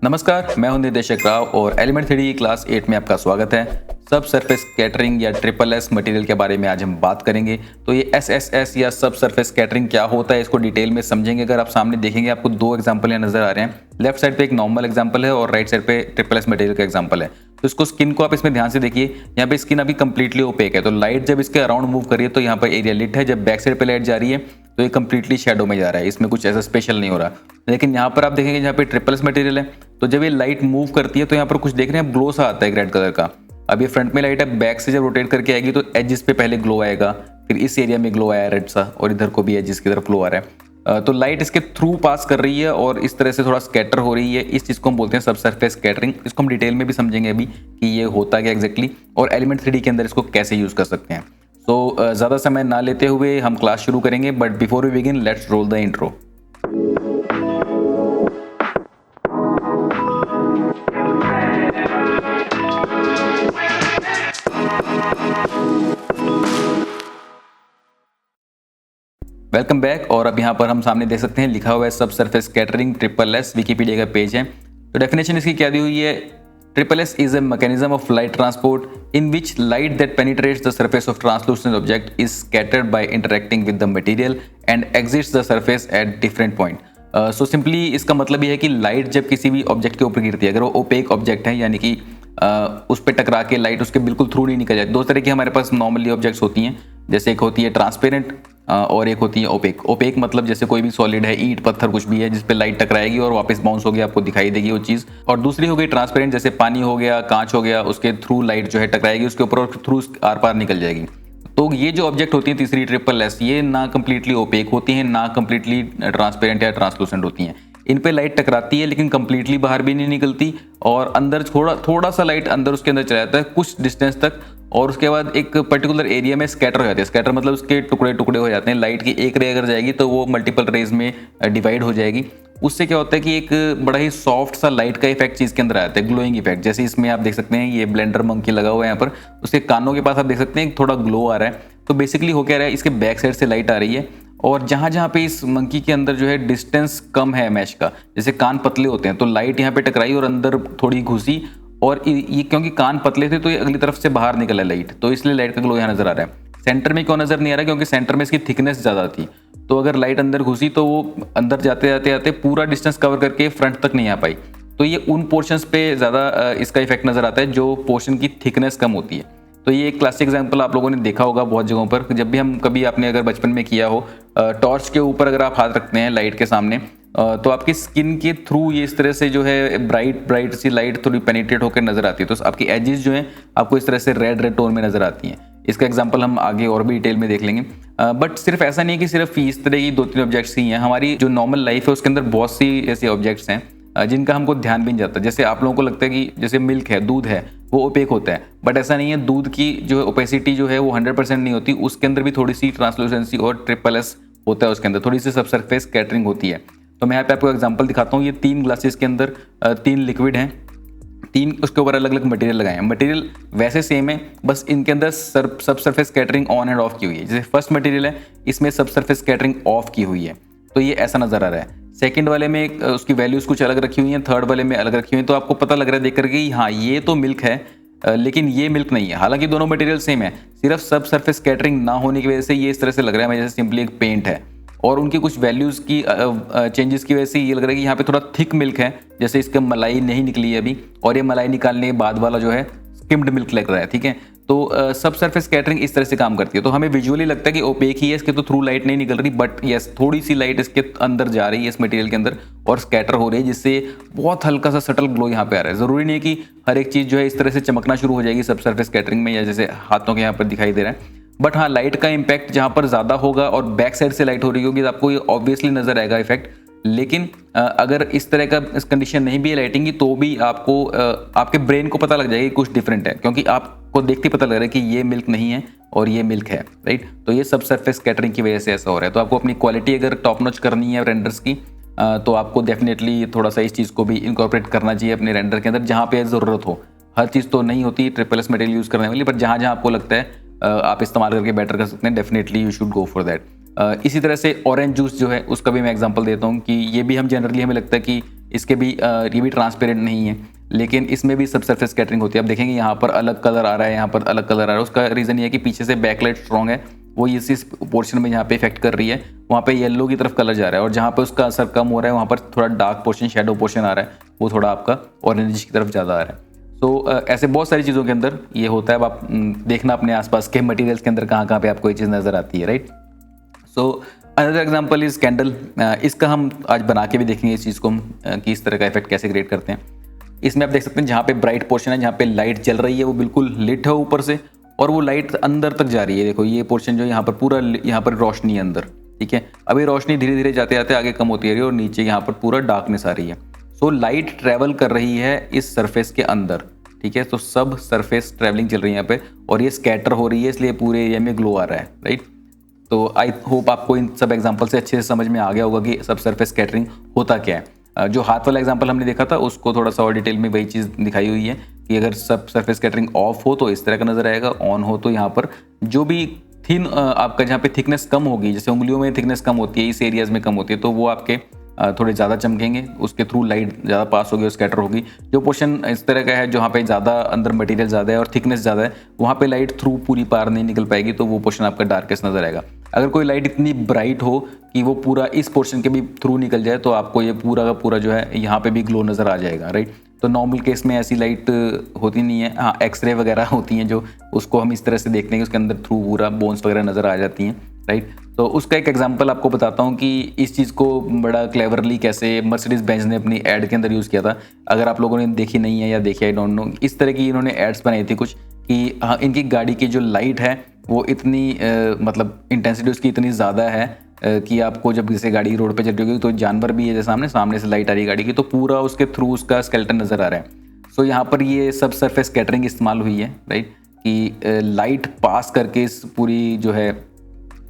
नमस्कार, मैं हूं निर्देशक राव और एलिमेंट 3D की क्लास 8 में आपका स्वागत है। सब सरफेस स्कैटरिंग या ट्रिपल एस मटेरियल के बारे में आज हम बात करेंगे। तो ये SSS या सब सरफेस स्कैटरिंग क्या होता है, इसको डिटेल में समझेंगे। अगर आप सामने देखेंगे आपको दो एग्जाम्पल यहाँ नजर आ रहे हैं। लेफ्ट साइड पे एक नॉर्मल एग्जाम्पल है और राइट साइड पे ट्रिपल एस मटेरियल का एग्जाम्पल है। तो इसको स्किन को आप इसमें ध्यान से देखिए, यहाँ पे स्किन अभी कंप्लीटली ओपेक है। तो लाइट जब इसके अराउंड मूव करिए तो यहाँ पर एरिया लिट है, जब बैक साइड पे लाइट जा रही है तो ये कंप्लीटली शेडो में जा रहा है, इसमें कुछ ऐसा स्पेशल नहीं हो रहा। लेकिन यहाँ पर आप देखेंगे जहाँ पे ट्रिपल एस मटेरियल है तो जब ये लाइट मूव करती है तो यहाँ पर कुछ देख रहे हैं, ग्लो सा आता है रेड कलर का। अब ये फ्रंट में लाइट है, बैक से जब रोटेट करके आएगी तो एजेस पे पहले ग्लो आएगा, फिर इस एरिया में ग्लो आया रेड सा, और इधर को भी एजेस की तरफ ग्लो आ रहा है। तो लाइट इसके थ्रू पास कर रही है और इस तरह से थोड़ा स्कैटर हो रही है। इस चीज़ को हम बोलते हैं सब सरफेस स्कैटरिंग। इसको हम डिटेल में भी समझेंगे अभी कि ये होता क्या एग्जैक्टली और एलिमेंट 3D के अंदर इसको कैसे यूज़ कर सकते हैं। तो ज़्यादा समय ना लेते हुए हम क्लास शुरू करेंगे, but before we begin let's roll the intro. Welcome back. और अब यहाँ पर हम सामने देख सकते हैं लिखा हुआ है सब surface scattering triple S, Wikipedia का पेज है। तो डेफिनेशन इसकी क्या दी हुई है, triple S is a mechanism of light transport in which light that penetrates the surface of translucent object is scattered by interacting with the material and exits the surface at different point। So simply इसका मतलब ये है कि light जब किसी भी object के ऊपर गिरती है, अगर वो ओपेक ऑब्जेक्ट है यानी कि उस पर टकरा के लाइट उसके बिल्कुल थ्रू नहीं निकल जाए। दो तरह की हमारे पास नॉर्मली ऑब्जेक्ट्स होती हैं, जैसे एक होती है ट्रांसपेरेंट और एक होती है ओपेक। ओपेक मतलब जैसे कोई भी सॉलिड है, ईंट पत्थर कुछ भी है जिस पे लाइट टकराएगी और वापस बाउंस हो गया आपको दिखाई देगी वो चीज़। और दूसरी हो गई ट्रांसपेरेंट, जैसे पानी हो गया, कांच हो गया, उसके थ्रू लाइट जो है टकराएगी उसके ऊपर और थ्रू आर पार निकल जाएगी। तो ये जो ऑब्जेक्ट होती है तीसरी ट्रिपल एस, ये ना कंप्लीटली ओपेक होती हैं ना कंप्लीटली ट्रांसपेरेंट या ट्रांसलूसेंट होती हैं। इन पे लाइट टकराती है लेकिन कंप्लीटली बाहर भी नहीं निकलती और अंदर थोड़ा सा लाइट अंदर उसके अंदर चला जाता है कुछ डिस्टेंस तक, और उसके बाद एक पर्टिकुलर एरिया में स्कैटर हो जाते हैं। स्कैटर मतलब उसके टुकड़े टुकड़े हो जाते हैं। लाइट की एक रे अगर जाएगी तो वो मल्टीपल रेज में डिवाइड हो जाएगी। उससे क्या होता है कि एक बड़ा ही सॉफ्ट सा लाइट का इफेक्ट चीज़ के अंदर आता है, ग्लोइंग इफेक्ट। जैसे इसमें आप देख सकते हैं ये ब्लेंडर मंकी लगा हुआ है यहाँ पर, उसके कानों के पास आप देख सकते हैं थोड़ा ग्लो आ रहा है। तो बेसिकली हो क्या रहा है, इसके बैक साइड से लाइट आ रही है और जहाँ जहाँ पे इस मंकी के अंदर जो है डिस्टेंस कम है मैश का, जैसे कान पतले होते हैं तो लाइट यहाँ पे टकराई और अंदर थोड़ी घुसी, और ये क्योंकि कान पतले थे तो ये अगली तरफ से बाहर निकला लाइट, तो इसलिए लाइट का ग्लो यहाँ नजर आ रहा है। सेंटर में क्यों नजर नहीं आ रहा है, क्योंकि सेंटर में इसकी थिकनेस ज़्यादा थी। तो अगर लाइट अंदर घुसी तो वो अंदर जाते जाते जाते पूरा डिस्टेंस कवर करके फ्रंट तक नहीं आ पाई। तो ये उन पोर्शंस पे ज़्यादा इसका इफेक्ट नजर आता है जो पोर्शन की थिकनेस कम होती है। तो ये एक क्लासिक एग्जांपल आप लोगों ने देखा होगा बहुत जगहों पर, जब भी हम कभी आपने अगर बचपन में किया हो, टॉर्च के ऊपर अगर आप हाथ रखते हैं लाइट के सामने तो आपकी स्किन के थ्रू ये इस तरह से जो है ब्राइट सी लाइट थोड़ी पेनिट्रेट होकर नजर आती है। तो आपकी एजेस जो हैं आपको इस तरह से रेड टोन में नजर आती हैं। इसका एग्जांपल हम आगे और भी डिटेल में देख लेंगे। बट सिर्फ ऐसा नहीं है कि सिर्फ इस तरह की 2-3 ऑब्जेक्ट्स ही हैं। हमारी जो नॉर्मल लाइफ है उसके अंदर बहुत सी ऐसे ऑब्जेक्ट्स हैं जिनका हमको ध्यान भी नहीं जाता। जैसे आप लोगों को लगता है कि जैसे मिल्क है, दूध है, वो ओपेक होता है, बट ऐसा नहीं है। दूध की जो ओपेसिटी जो है वो 100% नहीं होती, उसके अंदर भी थोड़ी सी ट्रांसलूसेंसी और ट्रिपल एस होता है, उसके अंदर थोड़ी सी सब सरफेस स्कैटरिंग होती है। तो मैं यहाँ पे आपको एग्जांपल दिखाता हूँ। ये 3 ग्लासेस के अंदर 3 लिक्विड हैं, 3 उसके ऊपर अलग अलग मटेरियल लगाए हैं। मटेरियल वैसे सेम है, बस इनके अंदर सब surface scattering on end of की हुई है। जैसे फर्स्ट मटेरियल है इसमें सब सरफेस स्कैटरिंग ऑफ की हुई है, तो ये ऐसा नजर आ रहा है। सेकंड वाले में उसकी वैल्यूज कुछ अलग रखी हुई हैं, थर्ड वाले में अलग रखी हुई हैं। तो आपको पता लग रहा है देख करके कि हाँ ये तो मिल्क है लेकिन ये मिल्क नहीं है। हालांकि दोनों मटेरियल सेम है, सिर्फ सब सरफेस स्कैटरिंग ना होने की वजह से ये इस तरह से लग रहा है जैसे सिंपली एक पेंट है, और उनकी कुछ वैल्यूज़ की चेंजेस की वजह से ये लग रहा है कि यहाँ पे थोड़ा थिक मिल्क है, जैसे इसका मलाई नहीं निकली है अभी, और ये मलाई निकालने के बाद वाला जो है स्किम्ड मिल्क लग रहा है। ठीक है, तो सब सरफेस स्कैटरिंग इस तरह से काम करती है। तो हमें विजुअली लगता है कि ओपेक ही है, इसके तो थ्रू लाइट नहीं निकल रही, बट यस थोड़ी सी लाइट इसके अंदर जा रही है इस मटेरियल के अंदर और स्कैटर हो रही है, जिससे बहुत हल्का सा सटल ग्लो यहाँ पे आ रहा है। जरूरी नहीं है कि हर एक चीज़ जो है इस तरह से चमकना शुरू हो जाएगी सब सरफेस स्कैटरिंग में, या जैसे हाथों के यहाँ पर दिखाई दे रहा है। बट हाँ, लाइट का इम्पैक्ट जहाँ पर ज़्यादा होगा और बैक साइड से लाइट हो रही होगी तो आपको ये ऑब्वियसली नजर आएगा इफेक्ट। लेकिन अगर इस तरह का इस कंडीशन नहीं भी है लाइटिंग की, तो भी आपको आपके ब्रेन को पता लग जाएगा कि कुछ डिफरेंट है, क्योंकि आपको देखते पता लग रहा है कि ये मिल्क नहीं है और ये मिल्क है, राइट। तो ये सब सरफेस स्कैटरिंग की वजह से ऐसा हो रहा है। तो आपको अपनी क्वालिटी अगर टॉप नॉच करनी है रेंडर्स की, तो आपको डेफिनेटली थोड़ा सा इस चीज़ को भी इनकॉर्पोरेट करना चाहिए अपने रेंडर के अंदर, जहाँ पे ज़रूरत हो। हर चीज़ तो नहीं होती ट्रिपल एस मटेरियल यूज़ करने वाली, बट जहाँ जहाँ आपको लगता है आप इस्तेमाल करके बेटर कर सकते हैं, definitely you should go for that. इसी तरह से ऑरेंज जूस जो है उसका भी मैं एग्जांपल देता हूँ कि ये भी हम जनरली हमें लगता है कि इसके भी ये भी ट्रांसपेरेंट नहीं है, लेकिन इसमें भी सब सरफेस स्कैटरिंग होती है। आप देखेंगे यहाँ पर अलग कलर आ रहा है, यहाँ पर अलग कलर आ रहा है। उसका रीज़न ये है कि पीछे से बैकलाइट स्ट्रॉन्ग है, वो इस पोर्शन में जहाँ पे इफेक्ट कर रही है वहाँ पे येलो की तरफ कलर जा रहा है, और जहाँ पे उसका असर कम हो रहा है वहाँ पर थोड़ा डार्क पोर्शन, शेडो पोर्शन आ रहा है, वो थोड़ा आपका ऑरेंज की तरफ ज़्यादा आ रहा है। सो ऐसे बहुत सारी चीज़ों के अंदर ये होता है। अब आप देखना अपने आसपास के मटेरियल्स के अंदर कहाँ कहाँ पे आपको ये चीज़ नज़र आती है, right. So another example is candle. इसका हम आज बना के भी देखेंगे इस चीज़ को हम कि इस तरह का इफेक्ट कैसे क्रिएट करते हैं। इसमें आप देख सकते हैं जहाँ पे ब्राइट पोर्शन है, जहाँ पे लाइट जल रही है, वो बिल्कुल लिट है ऊपर से, और वो लाइट अंदर तक जा रही है। देखो ये पोर्शन जो यहाँ पर पूरा, यहाँ पर रोशनी है अंदर, ठीक है। अभी रोशनी धीरे धीरे जाते जाते आगे कम होती है और नीचे यहाँ पर पूरा डार्कनेस आ रही है। सो लाइट ट्रैवल कर रही है इस सरफेस के अंदर, ठीक है। तो सब सरफेस ट्रैवलिंग चल रही है यहाँ पे, और ये स्कैटर हो रही है, इसलिए पूरे एरिया में ग्लो आ रहा है, राइट। तो आई होप आपको इन सब एग्जांपल से अच्छे से समझ में आ गया होगा कि सब सरफेस स्कैटरिंग होता क्या है। जो हाथ वाला एग्जांपल हमने देखा था उसको थोड़ा सा और डिटेल में वही चीज़ दिखाई हुई है कि अगर सब सरफेस स्कैटरिंग ऑफ हो तो इस तरह का नजर आएगा, ऑन हो तो यहाँ पर जो भी थिन आपका जहाँ पे थिकनेस कम होगी, जैसे उंगलियों में थिकनेस कम होती है, इस एरियाज में कम होती है, तो वो आपके थोड़े ज़्यादा चमकेंगे, उसके थ्रू लाइट ज़्यादा पास होगी और स्कैटर होगी। जो पोर्शन इस तरह का है जहाँ पे ज़्यादा अंदर मटेरियल ज़्यादा है और थिकनेस ज़्यादा है, वहाँ पे लाइट थ्रू पूरी पार नहीं निकल पाएगी, तो वो पोर्शन आपका डार्केस्ट नजर आएगा। अगर कोई लाइट इतनी ब्राइट हो कि वो पूरा इस पोर्शन के भी थ्रू निकल जाए, तो आपको ये पूरा का पूरा जो है यहाँ पे भी ग्लो नज़र आ जाएगा, राइट। तो नॉर्मल केस में ऐसी लाइट होती नहीं है। हाँ, एक्सरे वगैरह होती हैं जो उसको हम इस तरह से देखते हैं कि उसके अंदर थ्रू पूरा बोन्स वगैरह नज़र आ जाती हैं, राइट। तो उसका एक एग्जांपल आपको बताता हूँ कि इस चीज़ को बड़ा क्लेवरली कैसे मर्सिडीज बेंज ने अपनी ऐड के अंदर यूज़ किया था। अगर आप लोगों ने देखी नहीं है या देखी, आई डोंट नो, इस तरह की इन्होंने एड्स बनाई थी कुछ कि हाँ, इनकी गाड़ी की जो लाइट है वो इतनी मतलब इंटेंसिटी उसकी इतनी ज़्यादा है कि आपको जब जैसे गाड़ी रोड पे चल रही होगी तो जानवर भी है जैसे सामने से लाइट आ रही है गाड़ी की, तो पूरा उसके थ्रू उसका स्केलेटन नज़र आ रहा है। सो यहाँ पर ये सब सरफेस स्कैटरिंग इस्तेमाल हुई है, राइट, कि लाइट पास करके इस पूरी जो है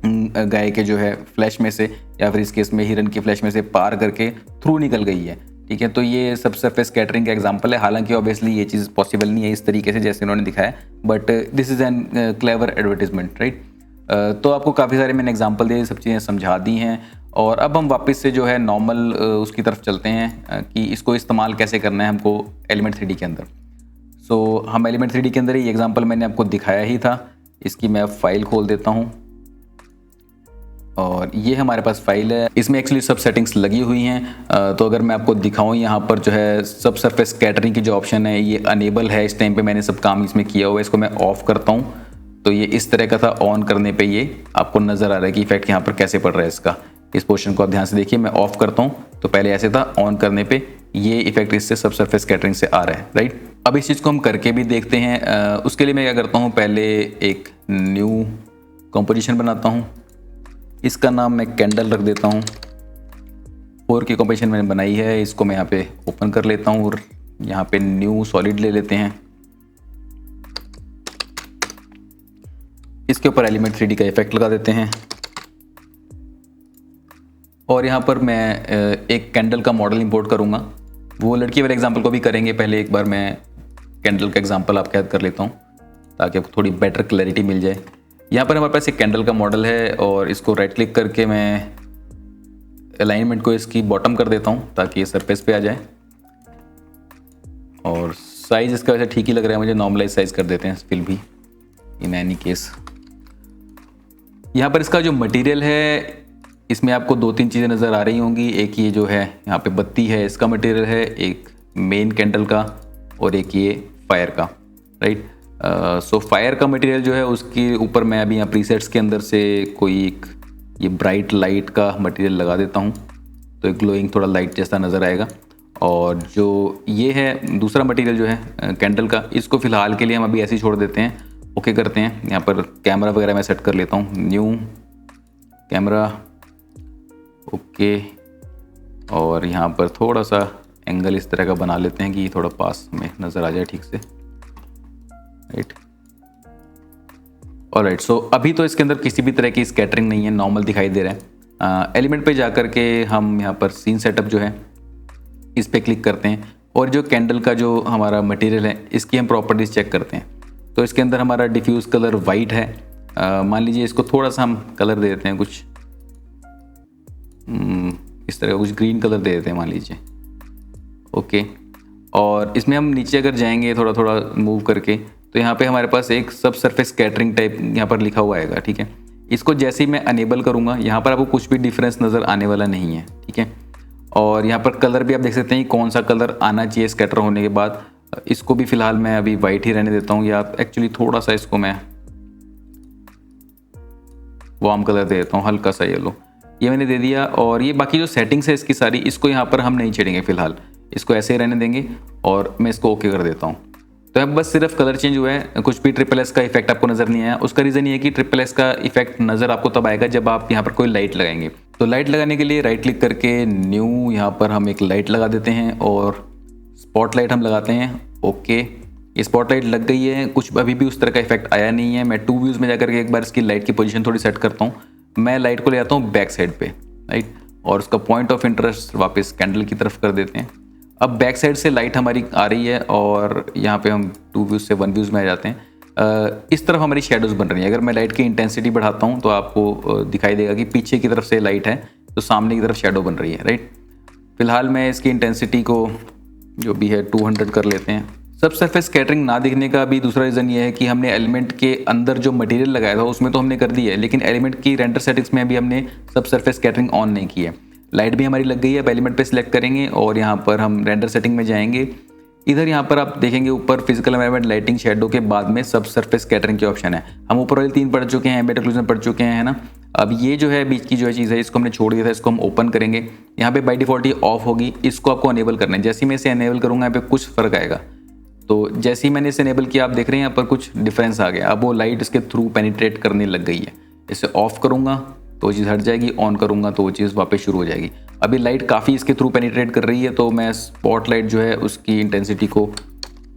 गाय के जो है फ्लैश में से, या फिर इस केस में हिरन की फ्लैश में से पार करके थ्रू निकल गई है, ठीक है। तो ये सब सरफेस स्कैटरिंग का एग्जांपल है। हालांकि ऑब्वियसली ये चीज़ पॉसिबल नहीं है इस तरीके से जैसे उन्होंने दिखाया, but this is an clever advertisement, right. तो आपको काफ़ी सारे मैंने एग्जांपल दिए, सब चीज़ें समझा दी हैं, और अब हम वापस से जो है नॉर्मल उसकी तरफ चलते हैं कि इसको इस्तेमाल कैसे करना है हमको एलिमेंट 3D के अंदर। सो हम एलिमेंट 3D के अंदर ही एग्जांपल मैंने आपको दिखाया ही था। इसकी मैं फाइल खोल देता हूँ, और ये हमारे पास फाइल है। इसमें एक्चुअली सब सेटिंग्स लगी हुई हैं। तो अगर मैं आपको दिखाऊं, यहाँ पर जो है सब सरफेस स्कैटरिंग की जो ऑप्शन है ये अनेबल है। इस टाइम पे मैंने सब काम इसमें किया हुआ है। इसको मैं ऑफ़ करता हूँ तो ये इस तरह का था। ऑन करने पे ये आपको नज़र आ रहा है कि इफेक्ट यहाँ पर कैसे पड़ रहा है इसका। इस पोर्शन को आप ध्यान से देखिए। मैं ऑफ़ करता हूँ तो पहले ऐसे था, ऑन करने पर ये इफेक्ट इससे सब सरफेस स्कैटरिंग से आ रहा है, राइट। अब इस चीज़ को हम करके भी देखते हैं। उसके लिए मैं क्या करता हूँ, पहले एक न्यू कंपोजिशन बनाता हूँ। इसका नाम मैं कैंडल रख देता हूँ। 4 की कंपोजिशन मैंने बनाई है, इसको मैं यहाँ पे ओपन कर लेता हूँ और यहाँ पे न्यू सॉलिड ले लेते हैं। इसके ऊपर एलिमेंट 3D का इफेक्ट लगा देते हैं, और यहाँ पर मैं एक कैंडल का मॉडल इंपोर्ट करूँगा। वो लड़की वाले एग्जाम्पल को भी करेंगे, पहले एक बार मैं कैंडल का एग्जाम्पल आपके याद कर लेता हूँ ताकि आपको थोड़ी बेटर क्लैरिटी मिल जाए। यहाँ पर हमारे पास एक कैंडल का मॉडल है, और इसको राइट क्लिक करके मैं अलाइनमेंट को इसकी बॉटम कर देता हूँ ताकि ये सरफेस पे आ जाए, और साइज़ इसका वैसे ठीक ही लग रहा है मुझे। नॉर्मलाइज साइज़ कर देते हैं फिर भी इन एनी केस। यहाँ पर इसका जो मटेरियल है इसमें आपको 2-3 चीज़ें नज़र आ रही होंगी। एक ये जो है यहाँ पे बत्ती है, इसका मटेरियल है, एक मेन कैंडल का, और एक ये फायर का, राइट। सो फायर का मटेरियल जो है उसके ऊपर मैं अभी यहाँ प्रीसेट्स के अंदर से कोई एक ये ब्राइट लाइट का मटेरियल लगा देता हूँ, तो एक ग्लोइंग थोड़ा लाइट जैसा नज़र आएगा। और जो ये है दूसरा मटेरियल जो है कैंडल का, इसको फ़िलहाल के लिए हम अभी ऐसे ही छोड़ देते हैं। ओके करते हैं। यहाँ पर कैमरा वगैरह मैं सेट कर लेता हूँ, न्यू कैमरा, ओके। और यहाँ पर थोड़ा सा एंगल इस तरह का बना लेते हैं कि थोड़ा पास में नज़र आ जाए ठीक से, राइट। ऑलराइट, सो अभी तो इसके अंदर किसी भी तरह की स्कैटरिंग नहीं है, नॉर्मल दिखाई दे रहा है। एलिमेंट पे जा कर के हम यहाँ पर सीन सेटअप जो है इस पर क्लिक करते हैं, और जो कैंडल का जो हमारा मटेरियल है इसकी हम प्रॉपर्टीज़ चेक करते हैं। तो इसके अंदर हमारा डिफ्यूज़ कलर वाइट है। मान लीजिए इसको थोड़ा सा हम कलर दे देते हैं, कुछ इस तरह का कुछ ग्रीन कलर दे देते हैं मान लीजिए, ओके। और इसमें हम नीचे अगर जाएंगे थोड़ा थोड़ा मूव करके, तो यहाँ पे हमारे पास एक सब सरफेस स्कैटरिंग टाइप यहाँ पर लिखा हुआ आएगा, ठीक है। इसको जैसे ही मैं अनेबल करूँगा, यहाँ पर आपको कुछ भी डिफरेंस नज़र आने वाला नहीं है, ठीक है। और यहाँ पर कलर भी आप देख सकते हैं कौन सा कलर आना चाहिए स्कैटर होने के बाद। इसको भी फ़िलहाल मैं अभी वाइट ही रहने देता हूँ, या एक्चुअली थोड़ा सा इसको मैं वार्म कलर दे देता हूँ, हल्का सा येलो, ये मैंने दे दिया। और ये बाकी जो सेटिंग्स है इसकी सारी, इसको यहाँ पर हम नहीं छेड़ेंगे फ़िलहाल, इसको ऐसे ही रहने देंगे और मैं इसको ओके कर देता हूँ। तो अब बस सिर्फ कलर चेंज हुआ है, कुछ भी ट्रिपल एस का इफेक्ट आपको नज़र नहीं आया। उसका रीज़न ये है कि ट्रिपल एस का इफेक्ट नज़र आपको तब आएगा जब आप यहाँ पर कोई लाइट लगाएंगे। तो लाइट लगाने के लिए राइट क्लिक करके न्यू, यहाँ पर हम एक लाइट लगा देते हैं और स्पॉटलाइट हम लगाते हैं। ओके, ये स्पॉटलाइट लग गई है, कुछ अभी भी उस तरह का इफेक्ट आया नहीं है। मैं 2 व्यूज़ में जाकर के एक बार इसकी लाइट की पोजीशन थोड़ी सेट करता हूँ। मैं लाइट को ले आता हूँ बैक साइड पे, राइट, और उसका पॉइंट ऑफ इंटरेस्ट वापस कैंडल की तरफ कर देते हैं। अब बैक साइड से लाइट हमारी आ रही है और यहाँ पे हम 2 व्यूज़ से 1 व्यूज़ में आ जाते हैं। इस तरफ हमारी शेडोज़ बन रही हैं। अगर मैं लाइट की इंटेंसिटी बढ़ाता हूँ तो आपको दिखाई देगा कि पीछे की तरफ से लाइट है तो सामने की तरफ शेडो बन रही है, राइट। फिलहाल मैं इसकी इंटेंसिटी को जो भी है 200 कर लेते हैं। सब सरफेस स्कैटरिंग ना दिखने का भी दूसरा रीज़न ये है कि हमने एलिमेंट के अंदर जो मटेरियल लगाया था उसमें तो हमने कर दी है, लेकिन एलिमेंट की रेंडर सेटिंग्स में अभी हमने सब सरफेस स्कैटरिंग ऑन नहीं की है। लाइट भी हमारी लग गई है, अब एलिमेंट पे सिलेक्ट करेंगे और यहाँ पर हम रेंडर सेटिंग में जाएंगे। इधर यहाँ पर आप देखेंगे ऊपर फिजिकल एनवायरनमेंट, लाइटिंग, शेडो के बाद में सब सरफेस स्कैटरिंग के ऑप्शन है। हम ऊपर वाले 3 पढ़ चुके हैं, एम्बेडेड ओक्लूजन पढ़ चुके हैं, है ना। अब ये जो है बीच की जो चीज़ है इसको हमने छोड़ दिया था, इसको हम ओपन करेंगे। यहाँ पे बाय डिफॉल्ट ये ऑफ होगी, इसको आपको अनेबल करना है। जैसे ही मैं इसे अनेबल करूँगा यहाँ पे कुछ फ़र्क आएगा। तो जैसे ही मैंने इसे अनेबल किया आप देख रहे हैं यहाँ पर कुछ डिफरेंस आ गया। अब वो लाइट इसके थ्रू पेनिट्रेट करने लग गई है। इसे ऑफ करूँगा तो वो चीज़ हट जाएगी, ऑन करूँगा तो वो चीज़ वापस शुरू हो जाएगी। अभी लाइट काफ़ी इसके थ्रू पेनिट्रेट कर रही है, तो मैं स्पॉटलाइट जो है उसकी इंटेंसिटी को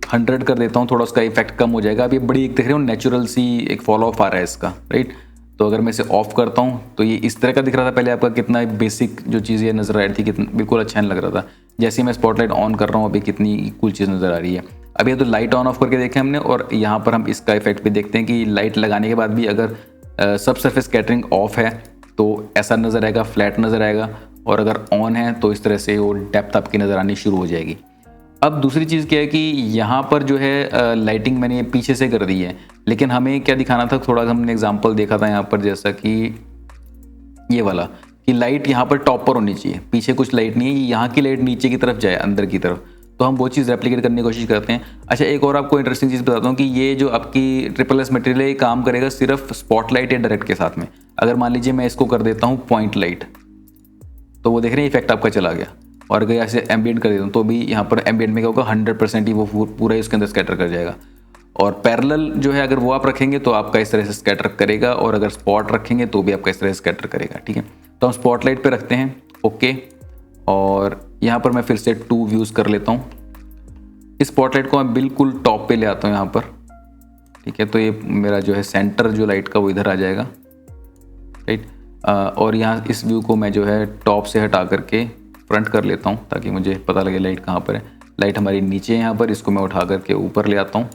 100 कर देता हूँ, थोड़ा उसका इफेक्ट कम हो जाएगा। अब ये बड़ी देख रहे हो नेचुरल सी एक फॉलो ऑफ आ रहा है इसका, राइट। तो अगर मैं इसे ऑफ करता हूँ तो ये इस तरह का दिख रहा था पहले, आपका कितना बेसिक जो चीज़ नज़र आ रही थी, कितना बिल्कुल अच्छा नहीं लग रहा था। जैसे ही मैं स्पॉटलाइट ऑन कर रहा हूँ अभी कितनी कूल चीज़ नज़र आ रही है। अभी तो लाइट ऑन ऑफ करके देखें हमने, और यहाँ पर हम इसका इफेक्ट भी देखते हैं कि लाइट लगाने के बाद भी अगर सब सरफेस स्कैटरिंग ऑफ है तो ऐसा नज़र आएगा, फ्लैट नज़र आएगा, और अगर ऑन है तो इस तरह से वो डेप्थ आपकी नज़र आनी शुरू हो जाएगी। अब दूसरी चीज़ क्या है कि यहाँ पर जो है लाइटिंग मैंने पीछे से कर दी है, लेकिन हमें क्या दिखाना था, थोड़ा हमने एग्जांपल देखा था यहाँ पर, जैसा कि ये वाला कि लाइट यहाँ पर टॉप पर होनी चाहिए, पीछे कुछ लाइट नहीं है, यहाँ की लाइट नीचे की तरफ जाए, अंदर की तरफ। तो हम वो चीज़ रेप्लिकेट करने की कोशिश करते हैं। अच्छा, एक और आपको इंटरेस्टिंग चीज़ बताता हूँ कि ये जो आपकी ट्रिपल एस मटेरियल है ये काम करेगा सिर्फ स्पॉटलाइट या डायरेक्ट के साथ में। अगर मान लीजिए मैं इसको कर देता हूँ पॉइंट लाइट, तो वो देख रहे हैं इफेक्ट आपका चला गया। और अगर ऐसे एम्बियंट कर देता हूँ तो भी यहाँ पर एम्बियंट में क्या होगा, 100% ही वो पूरा इसके अंदर स्कैटर कर जाएगा। और पैरेलल जो है अगर वो आप रखेंगे तो आपका इस तरह से स्कैटर करेगा, और अगर स्पॉट रखेंगे तो भी आपका इस तरह से स्कैटर करेगा, ठीक है। तो हम स्पॉटलाइट पे रखते हैं, ओके। और यहाँ पर मैं फिर से 2 व्यूज़ कर लेता हूँ। इस स्पॉटलाइट को मैं बिल्कुल टॉप पे ले आता हूँ यहाँ पर, ठीक है। तो ये मेरा जो है सेंटर जो लाइट का वो इधर आ जाएगा, राइट। और यहाँ इस व्यू को मैं जो है टॉप से हटा करके फ्रंट कर लेता हूँ ताकि मुझे पता लगे लाइट कहाँ पर है। लाइट हमारी नीचे है यहाँ पर, इसको मैं उठा करके ऊपर ले आता हूँ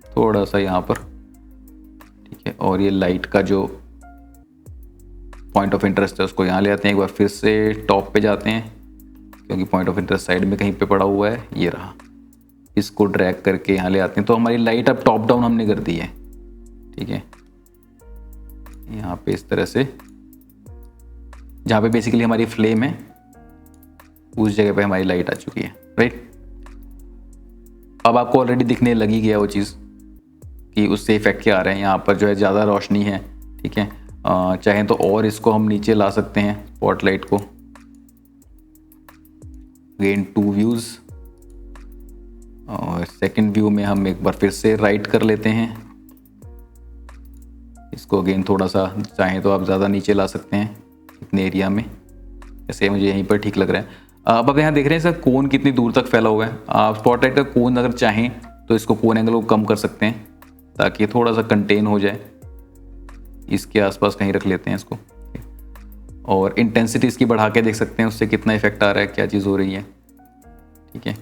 थोड़ा सा यहाँ पर, ठीक है। और ये लाइट का जो पॉइंट ऑफ इंटरेस्ट है उसको यहाँ ले आते हैं। एक बार फिर से टॉप पे जाते हैं क्योंकि पॉइंट ऑफ इंटरेस्ट साइड में कहीं पे पड़ा हुआ है, ये रहा। इसको ड्रैग करके यहाँ ले आते हैं, तो हमारी लाइट अब टॉप डाउन हमने कर दी है, ठीक है। यहाँ पे इस तरह से जहाँ पे बेसिकली हमारी फ्लेम है उस जगह पे हमारी लाइट आ चुकी है, राइट। अब आपको ऑलरेडी दिखने लगी गया वो चीज़ कि उससे इफेक्ट क्या आ रहे हैं। यहाँ पर जो है ज़्यादा रोशनी है, ठीक है। चाहें तो और इसको हम नीचे ला सकते हैं स्पॉटलाइट को। अगेन 2 व्यूज़, और सेकंड व्यू में हम एक बार फिर से राइट कर लेते हैं इसको। अगेन थोड़ा सा चाहें तो आप ज़्यादा नीचे ला सकते हैं इतने एरिया में, ऐसे मुझे यहीं पर ठीक लग रहा है। अब आप यहाँ देख रहे हैं सर कोन कितनी दूर तक फैला हुआ है। आप स्पॉटलाइट का कोन अगर चाहें तो इसको कोन एंगल को कम कर सकते हैं ताकि थोड़ा सा कंटेन हो जाए। इसके आसपास कहीं रख लेते हैं इसको, और इंटेंसिटी इसकी बढ़ा के देख सकते हैं उससे कितना इफेक्ट आ रहा है, क्या चीज़ हो रही है, ठीक है।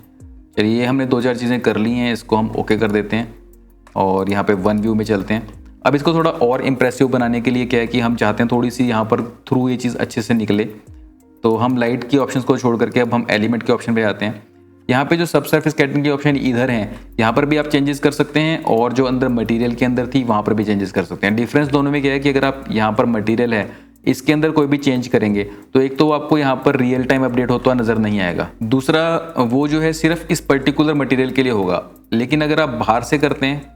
चलिए हमने 2-4 चीज़ें कर ली हैं, इसको हम ओके कर देते हैं और यहाँ पे 1 व्यू में चलते हैं। अब इसको थोड़ा और इम्प्रेसिव बनाने के लिए क्या है कि हम चाहते हैं थोड़ी सी यहाँ पर थ्रू ये चीज़ अच्छे से निकले, तो हम लाइट की ऑप्शंस को छोड़ करके अब हम एलिमेंट के ऑप्शन पे आते हैं। यहाँ पे जो सब सरफेस स्कैटरिंग के ऑप्शन इधर हैं, यहाँ पर भी आप चेंजेस कर सकते हैं और जो अंदर मटेरियल के अंदर थी वहाँ पर भी चेंजेस कर सकते हैं। डिफरेंस दोनों में क्या है कि अगर आप यहाँ पर मटेरियल है इसके अंदर कोई भी चेंज करेंगे तो एक तो आपको यहाँ पर रियल टाइम अपडेट होता नजर नहीं आएगा, दूसरा वो जो है सिर्फ इस पर्टिकुलर मटेरियल के लिए होगा। लेकिन अगर आप बाहर से करते हैं,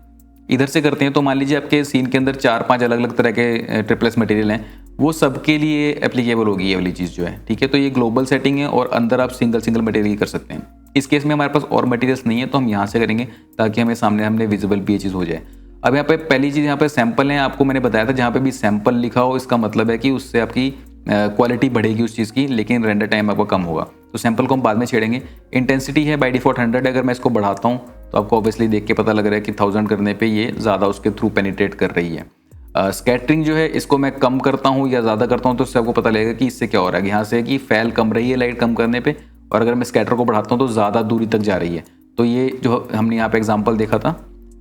इधर से करते हैं, तो मान लीजिए आपके सीन के अंदर 4-5 अलग अलग तरह के ट्रिपलेस मटेरियल हैं, वो सबके लिए एप्लीकेबल होगी ये वाली चीज़ जो है, ठीक है। तो ये ग्लोबल सेटिंग है और अंदर आप सिंगल मटेरियल कर सकते हैं। इस केस में हमारे पास और मटेरियल्स नहीं है तो हम यहाँ से करेंगे ताकि हमें सामने हमने विजिबल भी ये चीज़ हो जाए। अब यहाँ पे पहली चीज़ यहाँ पे सैंपल है, आपको मैंने बताया था जहाँ पे भी सैंपल लिखा हो इसका मतलब है कि उससे आपकी क्वालिटी बढ़ेगी उस चीज़ की, लेकिन रेंडर टाइम आपका कम होगा। तो सैंपल को हम बाद में छेड़ेंगे। इंटेंसिटी है बाय डिफॉल्ट 100, अगर मैं इसको बढ़ाता हूँ तो आपको ऑब्वियसली देख के पता लग रहा है कि 1000 करने पे ये ज़्यादा उसके थ्रू पेनिट्रेट कर रही है। स्कैटरिंग जो है इसको मैं कम करता हूँ या ज़्यादा करता हूँ तो इससे आपको पता लगेगा कि इससे क्या हो रहा है। यहाँ से कि फैल कम रही है लाइट कम करने पे, और अगर मैं स्कैटर को बढ़ाता हूँ तो ज़्यादा दूरी तक जा रही है। तो ये जो हमने यहाँ पे एग्जांपल देखा था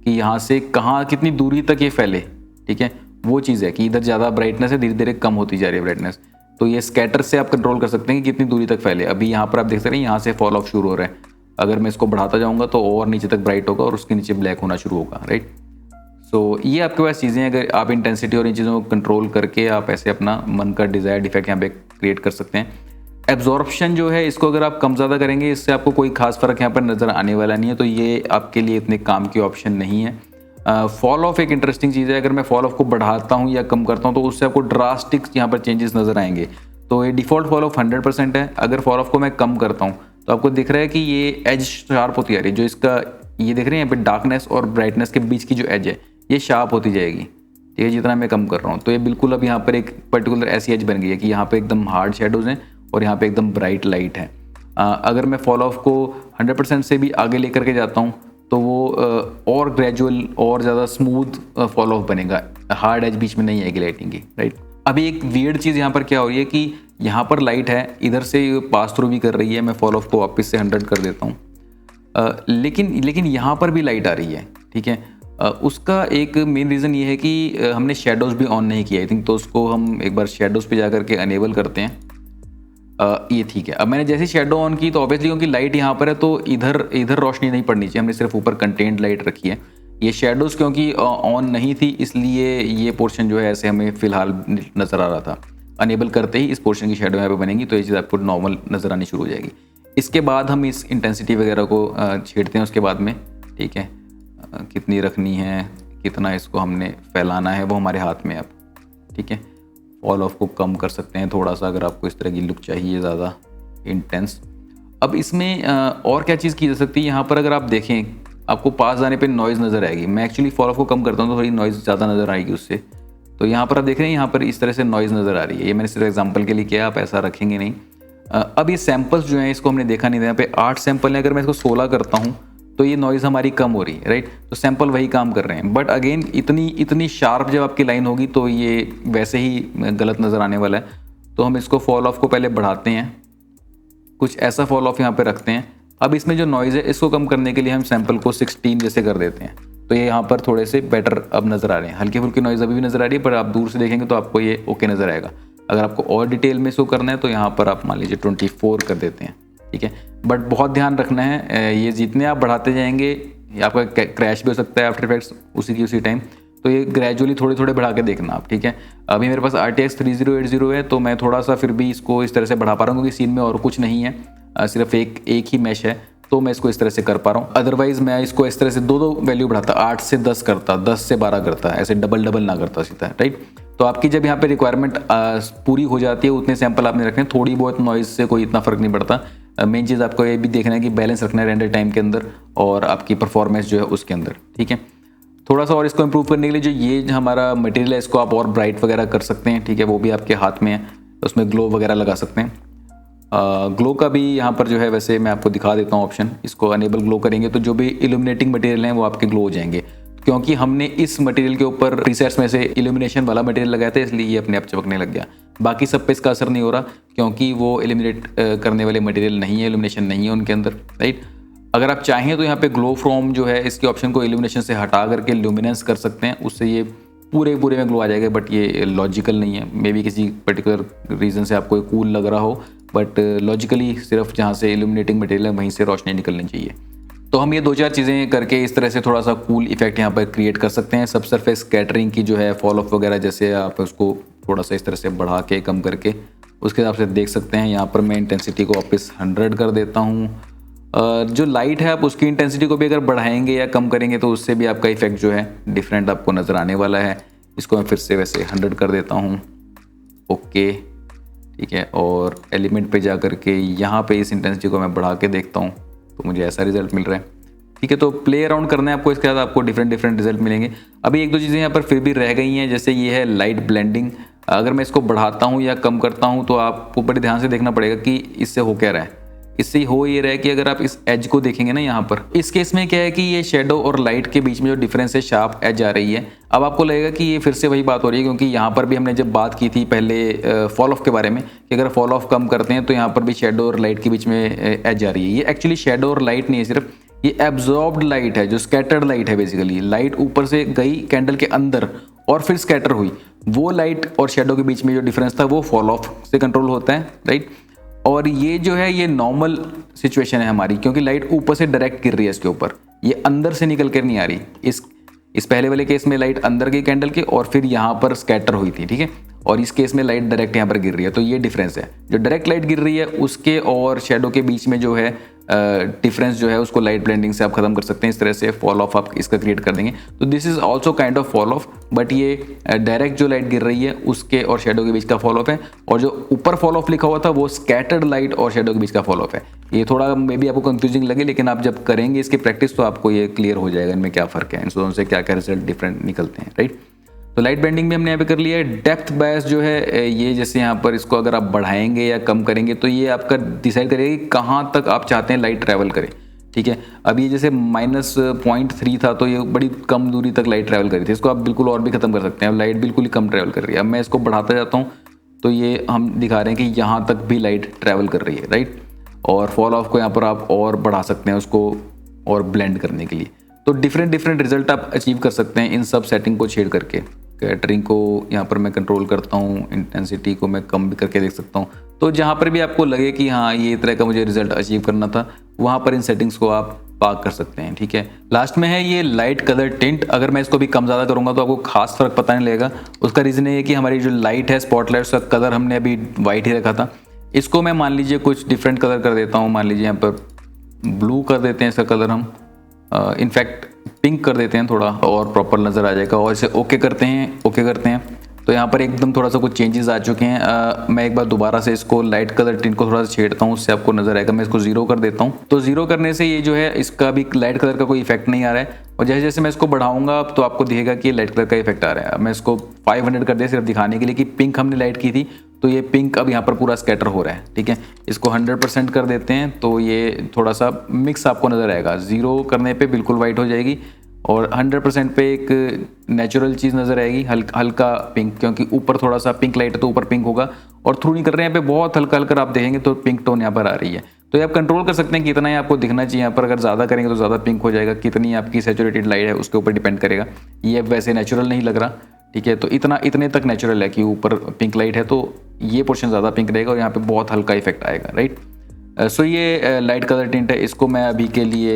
कि यहाँ से कहाँ कितनी दूरी तक ये फैले, ठीक है, वो चीज़ है कि इधर ज़्यादा ब्राइटनेस है, धीरे धीरे कम होती जा रही है ब्राइटनेस। तो ये स्कैटर से आप कंट्रोल कर सकते हैं कि कितनी दूरी तक फैले। अभी यहाँ पर आप देख सकते हैं यहाँ से फॉल ऑफ शुरू हो रहा है, अगर मैं इसको बढ़ाता जाऊँगा तो और नीचे तक ब्राइट होगा और उसके नीचे ब्लैक होना शुरू होगा, राइट। सो ये आपके पास चीज़ें हैं, अगर आप इंटेंसिटी और इन चीज़ों को कंट्रोल करके आप ऐसे अपना मन का डिज़ायर्ड इफेक्ट यहाँ पे क्रिएट कर सकते हैं। एब्जॉर्प्शन जो है इसको अगर आप कम ज़्यादा करेंगे इससे आपको कोई खास फ़र्क यहाँ पर नज़र आने वाला नहीं है, तो ये आपके लिए इतने काम की ऑप्शन नहीं है। फॉल ऑफ एक इंटरेस्टिंग चीज़ है, अगर मैं फॉल ऑफ को बढ़ाता हूँ या कम करता हूँ तो उससे आपको ड्रास्टिक यहाँ पर चेंजेस नज़र आएंगे। तो ये डिफ़ॉल्ट फॉल ऑफ 100% है, अगर फॉल ऑफ को मैं कम करता हूँ तो आपको दिख रहा है कि ये एज शार्प होती आ रही है, जो इसका ये देख रहे हैं यहाँ पे डार्कनेस और ब्राइटनेस के बीच की जो एज है ये शार्प होती जाएगी, ठीक है, जितना मैं कम कर रहा हूँ। तो ये बिल्कुल अब यहाँ पर एक पर्टिकुलर ऐसी एज बन गई है कि यहाँ पे एकदम हार्ड शेडोज़ हैं और यहाँ पे एकदम ब्राइट लाइट है। अगर मैं फॉल ऑफ को 100% से भी आगे लेकर के जाता हूँ तो वो और ग्रेजुअल और ज़्यादा स्मूथ फॉल ऑफ बनेगा, हार्ड एज बीच में नहीं आएगी लाइटिंग की, राइट। अभी एक वियर्ड चीज़ यहाँ पर क्या हो रही है कि यहाँ पर लाइट है, इधर से पास थ्रू भी कर रही है, मैं फॉल ऑफ को वापस से 100 कर देता हूँ, लेकिन यहाँ पर भी लाइट आ रही है, ठीक है। उसका एक मेन रीज़न ये है कि हमने शेडोज़ भी ऑन नहीं किया आई थिंक, तो उसको हम एक बार शेडोज़ पे जा करके अनेबल करते हैं। ये ठीक है। अब मैंने जैसे शेडो ऑन की तो ऑब्वियसली क्योंकि लाइट यहाँ पर है तो इधर रोशनी नहीं पड़नी चाहिए, हमने सिर्फ ऊपर कंटेंट लाइट रखी है। ये शेडोज़ क्योंकि ऑन नहीं थी इसलिए ये पोर्शन जो है ऐसे हमें फ़िलहाल नज़र आ रहा था। अनेबल करते ही इस पोर्शन की शेडो यहाँ पे बनेगी तो ये चीज़ आपको नॉर्मल नज़र आनी शुरू हो जाएगी। इसके बाद हम इस इंटेंसिटी वगैरह को छेड़ते हैं उसके बाद में, ठीक है। कितनी रखनी है, कितना इसको हमने फैलाना है वो हमारे हाथ में अब, ठीक है। फॉल ऑफ को कम कर सकते हैं थोड़ा सा अगर आपको इस तरह की लुक चाहिए ज़्यादा इंटेंस। अब इसमें और क्या चीज़ की जा सकती है, यहाँ पर अगर आप देखें आपको पास जाने पे नॉइज़ नज़र आएगी। मैं एक्चुअली फॉल ऑफ को कम करता हूँ तो थोड़ी नॉइज़ ज़्यादा नज़र आएगी उससे। तो यहाँ पर आप देख रहे हैं यहाँ पर इस तरह से नॉइज़ नज़र आ रही है, ये मैंने सिर्फ एग्जांपल के लिए किया, आप ऐसा रखेंगे नहीं। अब ये सैंपल्स जो हैं इसको हमने देखा नहीं था, यहाँ पे 8 सैंपल हैं, अगर मैं इसको 16 करता हूँ तो ये नॉइज़ हमारी कम हो रही है, राइट। तो सैंपल वही काम कर रहे हैं, बट अगेन इतनी शार्प जब आपकी लाइन होगी तो ये वैसे ही गलत नज़र आने वाला है। तो हम इसको फॉल ऑफ को पहले बढ़ाते हैं, कुछ ऐसा फॉल ऑफ यहाँ पे रखते हैं। अब इसमें जो नॉइज़ है इसको कम करने के लिए हम सैंपल को 16 जैसे कर देते हैं, तो ये यहाँ पर थोड़े से बेटर अब नज़र आ रहे हैं। हल्की फुल्की नॉइज़ अभी भी नज़र आ रही है पर आप दूर से देखेंगे तो आपको ये ओके नज़र आएगा। अगर आपको और डिटेल में इसको करना है तो यहाँ पर आप मान लीजिए 24 कर देते हैं, ठीक है। बट बहुत ध्यान रखना है, ये जितने आप बढ़ाते जाएंगे आपका क्रैश भी हो सकता है आफ्टर इफेक्ट्स उसी टाइम, तो ये ग्रेजुअली थोड़े बढ़ा के देखना आप, ठीक है। अभी मेरे पास RTX 3080 है तो मैं थोड़ा सा फिर भी इसको इस तरह से बढ़ा पा रहा हूँ क्योंकि सीन में और कुछ नहीं है, सिर्फ एक ही मैश है तो मैं इसको इस तरह से कर पा रहा हूँ। अदरवाइज़ मैं इसको इस तरह से दो वैल्यू बढ़ाता, 8 से 10 करता, 10 से 12 करता, ऐसे डबल ना करता सीधा, राइट। तो आपकी जब यहाँ पे रिक्वायरमेंट पूरी हो जाती है उतने सैंपल आपने रखने, थोड़ी बहुत नॉइज़ से कोई इतना फ़र्क नहीं पड़ता। मेन चीज़ आपको ये भी देखना है कि बैलेंस रखना है रेंडर टाइम के अंदर और आपकी परफॉर्मेंस जो है उसके अंदर, ठीक है। थोड़ा सा और इसको इम्प्रूव करने के लिए जो ये हमारा मटेरियल है इसको आप और ब्राइट वगैरह कर सकते हैं, ठीक है, वो भी आपके हाथ में है, उसमें ग्लो वगैरह लगा सकते हैं। ग्लो का भी यहाँ पर जो है वैसे मैं आपको दिखा देता हूँ ऑप्शन, इसको अनेबल ग्लो करेंगे तो जो भी इल्यूमिनेटिंग मटेरियल हैं वो आपके ग्लो हो जाएंगे, क्योंकि हमने इस मटेरियल के ऊपर प्रीसेट्स में से इल्यूमिनेशन वाला मटेरियल लगाया था इसलिए ये अपने आप चमकने लग गया। बाकी सब पे इसका असर नहीं हो रहा क्योंकि वो इल्यूमिनेट करने वाले मटेरियल नहीं है, इल्यूमिनेशन नहीं है उनके अंदर, राइट। अगर आप चाहें तो यहाँ पे ग्लो फ्रॉम जो है इसके ऑप्शन को इल्यूमिनेशन से हटा करके ल्यूमिनेंस कर सकते हैं, उससे ये पूरे में ग्लो आ जाएगा, बट ये लॉजिकल नहीं है। मे बी किसी पर्टिकुलर रीज़न से आपको कूल लग रहा हो बट लॉजिकली सिर्फ जहाँ से इल्यूमिनेटिंग मटेरियल है वहीं से रोशनी निकलनी चाहिए। तो हम ये 2-4 चीज़ें करके इस तरह से थोड़ा सा कूल इफेक्ट यहाँ पर क्रिएट कर सकते हैं। सब सरफेस स्कैटरिंग की जो है फॉल ऑफ वगैरह, जैसे आप उसको थोड़ा सा इस तरह से बढ़ा के कम करके उसके हिसाब से देख सकते हैं। यहाँ पर मैं इंटेंसिटी को वापस 100 कर देता हूँ। जो लाइट है आप उसकी इंटेंसिटी को भी अगर बढ़ाएंगे या कम करेंगे तो उससे भी आपका इफेक्ट जो है डिफरेंट आपको नज़र आने वाला है। इसको मैं फिर से वैसे 100 कर देता हूँ। ओके, ठीक है। और एलिमेंट पे जा करके यहाँ पे इस इंटेंसिटी को मैं बढ़ा के देखता हूँ तो मुझे ऐसा रिजल्ट मिल रहा है। ठीक है, तो प्ले अराउंड करना है आपको, इसके बाद आपको डिफरेंट रिजल्ट मिलेंगे। अभी 1-2 चीज़ें यहाँ पर फिर भी रह गई हैं, जैसे ये है लाइट ब्लेंडिंग। अगर मैं इसको बढ़ाता हूँ या कम करता हूँ तो आपको बड़े ध्यान से देखना पड़ेगा कि इससे हो क्या रहा है। इससे हो ये रहा है कि अगर आप इस एज को देखेंगे ना, यहाँ पर इस केस में क्या है कि ये शेडो और लाइट के बीच में जो डिफरेंस है, शार्प एज आ रही है। अब आपको लगेगा कि ये फिर से वही बात हो रही है, क्योंकि यहाँ पर भी हमने जब बात की थी पहले फॉल ऑफ के बारे में कि अगर फॉल ऑफ कम करते हैं तो यहाँ पर भी शेडो और लाइट के बीच में एज आ रही है। ये एक्चुअली शेडो और लाइट नहीं है, सिर्फ ये एब्जॉर्ब्ड लाइट है, जो स्कैटर्ड लाइट है। बेसिकली लाइट ऊपर से गई कैंडल के अंदर और फिर स्कैटर हुई, वो लाइट और शेडो के बीच में जो डिफरेंस था वो फॉल ऑफ से कंट्रोल होता है, राइट। और ये जो है ये नॉर्मल सिचुएशन है हमारी, क्योंकि लाइट ऊपर से डायरेक्ट गिर रही है इसके ऊपर, ये अंदर से निकल कर नहीं आ रही। इस पहले वाले केस में लाइट अंदर गई कैंडल के और फिर यहाँ पर स्कैटर हुई थी, ठीक है। और इस केस में लाइट डायरेक्ट यहाँ पर गिर रही है। तो ये डिफरेंस है, जो डायरेक्ट लाइट गिर रही है उसके और शेडो के बीच में जो है डिफरेंस जो है उसको लाइट ब्लेंडिंग से आप खत्म कर सकते हैं। इस तरह से फॉल ऑफ आप इसका क्रिएट कर देंगे। तो this is also kind of fall of, but ये डायरेक्ट जो लाइट गिर रही है उसके और शेडो के बीच का फॉल ऑफ है, और जो ऊपर फॉल ऑफ लिखा हुआ था वो स्कैटर्ड लाइट और शेडो के बीच का फॉल ऑफ है। ये थोड़ा मे बी आपको कंफ्यूजिंग लगे, लेकिन आप जब करेंगे इसकी प्रैक्टिस तो आपको ये क्लियर हो जाएगा इनमें क्या फ़र्क है, इन दोनों से क्या क्या रिजल्ट डिफरेंट निकलते हैं, राइट। तो लाइट बेंडिंग भी हमने यहाँ पे कर लिया है। डेप्थ बायस जो है ये जैसे यहाँ पर इसको अगर आप बढ़ाएंगे या कम करेंगे तो ये आपका डिसाइड करेगा कि कहाँ तक आप चाहते हैं लाइट ट्रैवल करे, ठीक है। अब ये जैसे -0.3 था तो ये बड़ी कम दूरी तक लाइट ट्रैवल करी थी, इसको आप बिल्कुल और भी खत्म कर सकते हैं। अब लाइट बिल्कुल ही कम ट्रैवल कर रही है। अब मैं इसको बढ़ाता जाता हूँ तो ये हम दिखा रहे हैं कि यहाँ तक भी लाइट ट्रैवल कर रही है, राइट। और फॉल ऑफ को यहाँ पर आप और बढ़ा सकते हैं उसको और ब्लेंड करने के लिए। तो डिफरेंट रिजल्ट आप अचीव कर सकते हैं इन सब सेटिंग को छेड़ करके। कैटरिंग को यहाँ पर मैं कंट्रोल करता हूँ, इंटेंसिटी को मैं कम भी करके देख सकता हूँ। तो जहाँ पर भी आपको लगे कि हाँ ये तरह का मुझे रिजल्ट अचीव करना था, वहाँ पर इन सेटिंग्स को आप पार्क कर सकते हैं, ठीक है। लास्ट में है ये लाइट कलर टिंट। अगर मैं इसको भी कम ज़्यादा करूँगा तो आपको खास फर्क पता नहीं लगेगा। उसका रीज़न ये है कि हमारी जो लाइट है स्पॉटलाइट, उसका कलर हमने अभी वाइट ही रखा था। इसको मैं मान लीजिए कुछ डिफरेंट कलर कर देता हूँ। मान लीजिए यहाँ पर ब्लू कर देते हैं इसका कलर हम, इनफैक्ट पिंक कर देते हैं, थोड़ा और प्रॉपर नज़र आ जाएगा। और इसे ओके करते हैं तो यहाँ पर एकदम थोड़ा सा कुछ चेंजेस आ चुके हैं। मैं एक बार दोबारा से इसको लाइट कलर टिंट को थोड़ा सा छेड़ता हूँ, उससे आपको नजर आएगा। मैं इसको 0 कर देता हूँ, तो 0 करने से ये जो है इसका भी लाइट कलर का कोई इफेक्ट नहीं आ रहा है। और जैसे जैसे मैं इसको बढ़ाऊंगा तो आपको दिखेगा कि लाइट कलर का इफेक्ट आ रहा है। मैं इसको 500 कर दिया सिर्फ दिखाने के लिए कि पिंक हमने लाइट की थी, तो ये पिंक अब यहाँ पर पूरा स्कैटर हो रहा है, ठीक है। इसको 100% कर देते हैं तो ये थोड़ा सा मिक्स आपको नजर आएगा। 0 करने पे बिल्कुल वाइट हो जाएगी और 100% पे एक नेचुरल चीज़ नज़र आएगी, हल्का पिंक, क्योंकि ऊपर थोड़ा सा पिंक लाइट है तो ऊपर पिंक होगा। और थ्रू नहीं कर रहे हैं यहाँ पे, बहुत हल्का आप देखेंगे तो पिंक टोन यहाँ पर आ रही है। तो ये आप कंट्रोल कर सकते हैं कितना ही आपको दिखना चाहिए। यहाँ पर अगर ज़्यादा करेंगे तो ज़्यादा पिंक हो जाएगा, कितनी आपकी सैचुरेटेड लाइट है उसके ऊपर डिपेंड करेगा। ये वैसे नेचुरल नहीं लग रहा, ठीक है। तो इतने तक नेचुरल है कि ऊपर पिंक लाइट है तो ये पोर्शन ज़्यादा पिंक रहेगा और यहाँ पे बहुत हल्का इफेक्ट आएगा, राइट। सो ये लाइट कलर टिंट है। इसको मैं अभी के लिए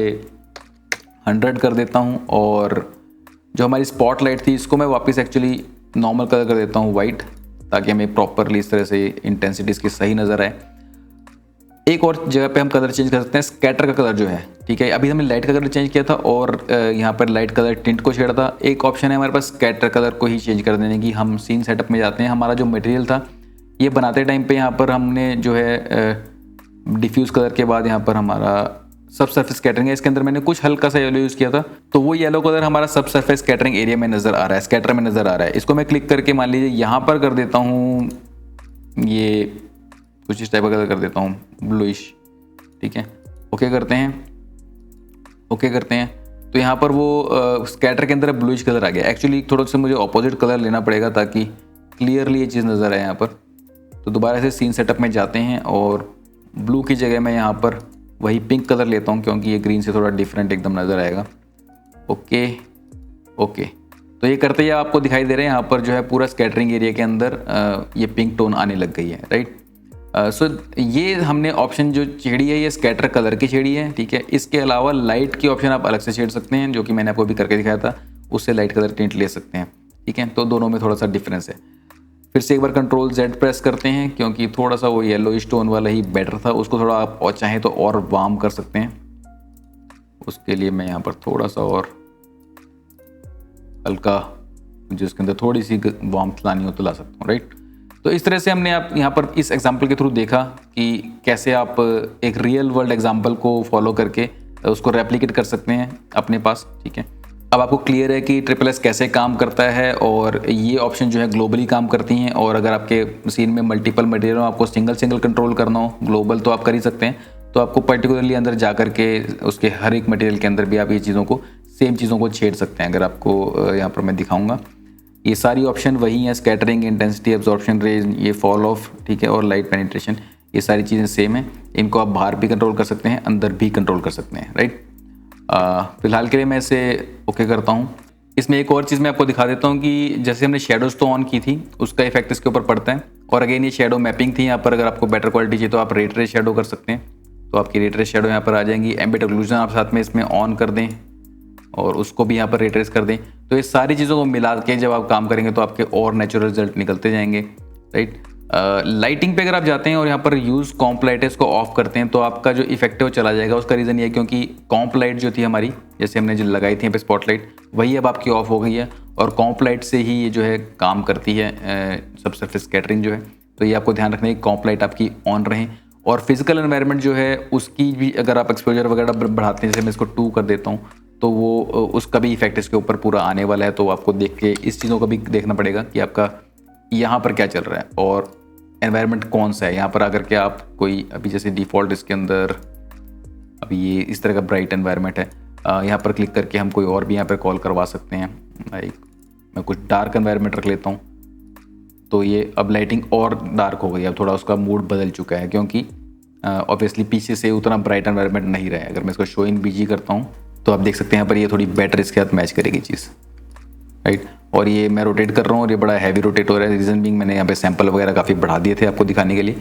100 कर देता हूँ। और जो हमारी स्पॉट लाइट थी इसको मैं वापस एक्चुअली नॉर्मल कलर कर देता हूँ वाइट, ताकि हमें प्रॉपरली इस तरह से इंटेंसिटी इसकी सही नज़र आए। एक और जगह पे हम कलर चेंज कर सकते हैं, स्कैटर का कलर जो है, ठीक है। अभी हमने लाइट का कलर चेंज किया था और यहाँ पर लाइट कलर टिंट को छेड़ा था। एक ऑप्शन है हमारे पास स्कैटर कलर को ही चेंज कर देने की। हम सीन सेटअप में जाते हैं, हमारा जो मटेरियल था ये बनाते टाइम पे यहाँ पर हमने जो है डिफ्यूज़ कलर के बाद यहाँ पर हमारा सब सरफेस स्कैटरिंग है, इसके अंदर मैंने कुछ हल्का सा येलो यूज़ किया था, तो वो येलो कलर हमारा सब सरफेस स्कैटरिंग एरिया में नज़र आ रहा है, स्कैटर में नज़र आ रहा है। इसको मैं क्लिक करके मान लीजिए यहाँ पर कर देता हूँ, ये कुछ इस टाइप का कलर कर देता हूँ, ब्लूइश, ठीक है। ओके करते हैं तो यहाँ पर वो स्कैटर के अंदर ब्लूइश कलर आ गया। एक्चुअली थोड़ा सा मुझे ऑपोजिट कलर लेना पड़ेगा ताकि क्लियरली ये चीज़ नज़र आए यहाँ पर। तो दोबारा से सीन सेटअप में जाते हैं और ब्लू की जगह मैं यहाँ पर वही पिंक कलर लेता हूँ, क्योंकि ये ग्रीन से थोड़ा डिफरेंट एकदम नज़र आएगा। ओके तो ये करते ही आपको दिखाई दे रहे हैं यहाँ पर जो है पूरा स्कैटरिंग एरिया के अंदर ये पिंक टोन आने लग गई है, राइट। सो ये हमने ऑप्शन जो छेड़ी है ये स्कैटर कलर की छेड़ी है, ठीक है। इसके अलावा लाइट की ऑप्शन आप अलग से छेड़ सकते हैं, जो कि मैंने आपको अभी करके दिखाया था, उससे लाइट कलर टिंट ले सकते हैं, ठीक है। तो दोनों में थोड़ा सा डिफरेंस है। फिर से एक बार कंट्रोल Z प्रेस करते हैं, क्योंकि थोड़ा सा वो येलो टोन वाला ही बेटर था, उसको थोड़ा आप और चाहें तो और वार्म कर सकते हैं। उसके लिए मैं यहाँ पर थोड़ा सा और हल्का, जिसके अंदर थोड़ी सी वार्मथ लानी हो तो ला सकता हूँ, राइट। तो इस तरह से हमने आप यहाँ पर इस एग्जाम्पल के थ्रू देखा कि कैसे आप एक रियल वर्ल्ड एग्जाम्पल को फॉलो करके उसको रेप्लिकेट कर सकते हैं अपने पास, ठीक है। अब आपको क्लियर है कि SSS कैसे काम करता है, और ये ऑप्शन जो है ग्लोबली काम करती हैं। और अगर आपके मशीन में मल्टीपल मटेरियल हो, आपको सिंगल कंट्रोल करना हो, ग्लोबल तो आप कर ही सकते हैं, तो आपको पर्टिकुलरली अंदर जा करके उसके हर एक मटेरियल के अंदर भी आप ये चीज़ों को, सेम चीज़ों को छेड़ सकते हैं। अगर आपको यहाँ पर मैं दिखाऊंगा, ये सारी ऑप्शन वही हैं, स्कैटरिंग, इंटेंसिटी, एब्जॉर्प्शन रेंज, ये फॉल ऑफ, ठीक है, और लाइट पेनिट्रेशन, ये सारी चीज़ें सेम हैं। इनको आप बाहर भी कंट्रोल कर सकते हैं, अंदर भी कंट्रोल कर सकते हैं, राइट। फिलहाल के लिए मैं इसे ओके करता हूँ। इसमें एक और चीज़ मैं आपको दिखा देता हूँ कि जैसे हमने शेडोज़ तो ऑन की थी, उसका इफेक्ट इसके ऊपर पड़ता है। और अगेन ये शेडो मैपिंग थी, यहाँ पर अगर आपको बेटर क्वालिटी चाहिए तो आप रेट रेस शेडो कर सकते हैं, तो आपकी रेट रेस शेडो यहाँ पर आ जाएंगी। एम्बिएंट ऑक्लूजन आप साथ में इसमें ऑन कर दें और उसको भी यहाँ पर रेट रेस कर दें, तो ये सारी चीज़ों को मिला के जब आप काम करेंगे तो आपके और नेचुरल रिजल्ट निकलते जाएंगे, राइट। लाइटिंग पे अगर आप जाते हैं और यहाँ पर यूज़ कॉम्प लाइट है, इसको ऑफ करते हैं, तो आपका जो इफेक्ट है वो चला जाएगा। उसका रीज़न ये है क्योंकि कॉम्प लाइट जो थी हमारी, जैसे हमने जो लगाई थी यहाँ पे स्पॉटलाइट, वही अब आपकी ऑफ हो गई है, और कॉम्प लाइट से ही ये जो है काम करती है सबसरफेस स्कैटरिंग जो है। तो ये आपको ध्यान रखना है कि कॉम्प लाइट आपकी ऑन रहें। और फिजिकल एनवायरनमेंट जो है उसकी भी अगर आप एक्सपोजर वगैरह बढ़ाते हैं, जैसे मैं इसको 2 कर देता हूँ, तो वो उसका भी इफेक्ट इसके ऊपर पूरा आने वाला है। तो आपको देख के इस चीज़ों का भी देखना पड़ेगा कि आपका यहाँ पर क्या चल रहा है और एनवायरनमेंट कौन सा है। यहाँ पर आकर के आप कोई अभी जैसे डिफ़ॉल्ट इसके अंदर अभी ये इस तरह का ब्राइट एनवायरनमेंट है, यहाँ पर क्लिक करके हम कोई और भी यहाँ पर कॉल करवा सकते हैं। लाइक मैं कुछ डार्क एनवायरनमेंट रख लेता हूँ, तो ये अब लाइटिंग और डार्क हो गई, अब थोड़ा उसका मूड बदल चुका है, क्योंकि ऑब्वियसली पीछे से उतना ब्राइट एनवायरनमेंट नहीं रहा है। अगर मैं इसको शो इन बीजी करता हूँ तो आप देख सकते हैं यहाँ पर ये थोड़ी बेटर इसके साथ मैच करेगी चीज़, राइट। और ये मैं रोटेट कर रहा हूँ और ये बड़ा हैवी रोटेट हो रहा है। रीज़न बिंग मैंने यहाँ पे सैंपल वगैरह काफ़ी बढ़ा दिए थे आपको दिखाने के लिए,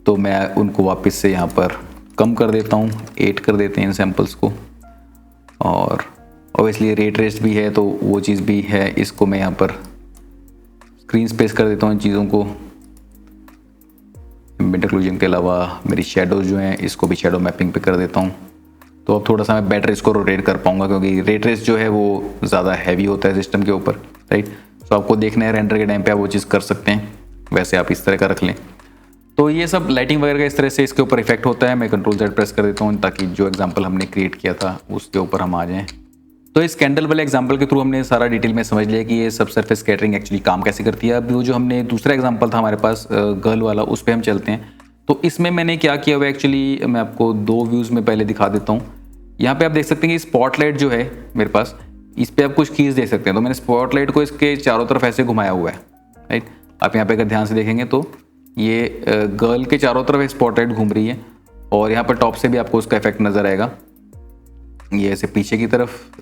तो मैं उनको वापस से यहाँ पर कम कर देता हूँ, 8 कर देते हैं इन सैंपल्स को। और ऑब्वियसली रेट रेस्ट भी है तो वो चीज़ भी है, इसको मैं यहाँ पर स्क्रीन स्पेस कर देता हूँ इन चीज़ों को। एम्बिएंट ऑक्लूजन के अलावा मेरी शेडोज़ जो हैं इसको भी शेडो मैपिंग पे कर देता हूँ, तो अब थोड़ा सा मैं बेटर इसको रोटेट कर पाऊंगा, क्योंकि रेट रेस जो है वो ज़्यादा हैवी होता है सिस्टम के ऊपर, राइट। तो आपको देखना है रेंडर के टाइम पे आप वो चीज़ कर सकते हैं, वैसे आप इस तरह का रख लें। तो ये सब लाइटिंग वगैरह का इस तरह से इसके ऊपर इफेक्ट होता है। मैं कंट्रोल Z प्रेस कर देता हूँ ताकि जो एग्जाम्पल हमने क्रिएट किया था उसके ऊपर हम आ जाएँ। तो इस कैंडल वाले एग्जाम्पल के थ्रू हमने सारा डिटेल में समझ लिया कि ये सब सरफेस स्कैटरिंग एक्चुअली काम कैसे करती है। अब वो जो हमने दूसरा एग्जाम्पल था हमारे पास गर्ल वाला, उस पर हम चलते हैं। तो इसमें मैंने क्या किया हुआ एक्चुअली, मैं आपको 2 व्यूज़ में पहले दिखा देता हूँ। यहाँ पे आप देख सकते हैं कि स्पॉटलाइट जो है मेरे पास, इस पे आप कुछ कीज़ देख सकते हैं। तो मैंने स्पॉटलाइट को इसके चारों तरफ ऐसे घुमाया हुआ है, राइट। आप यहाँ पे अगर ध्यान से देखेंगे तो ये गर्ल के चारों तरफ एक स्पॉटलाइट घूम रही है, और यहाँ पर टॉप से भी आपको उसका इफेक्ट नज़र आएगा। ये ऐसे पीछे की तरफ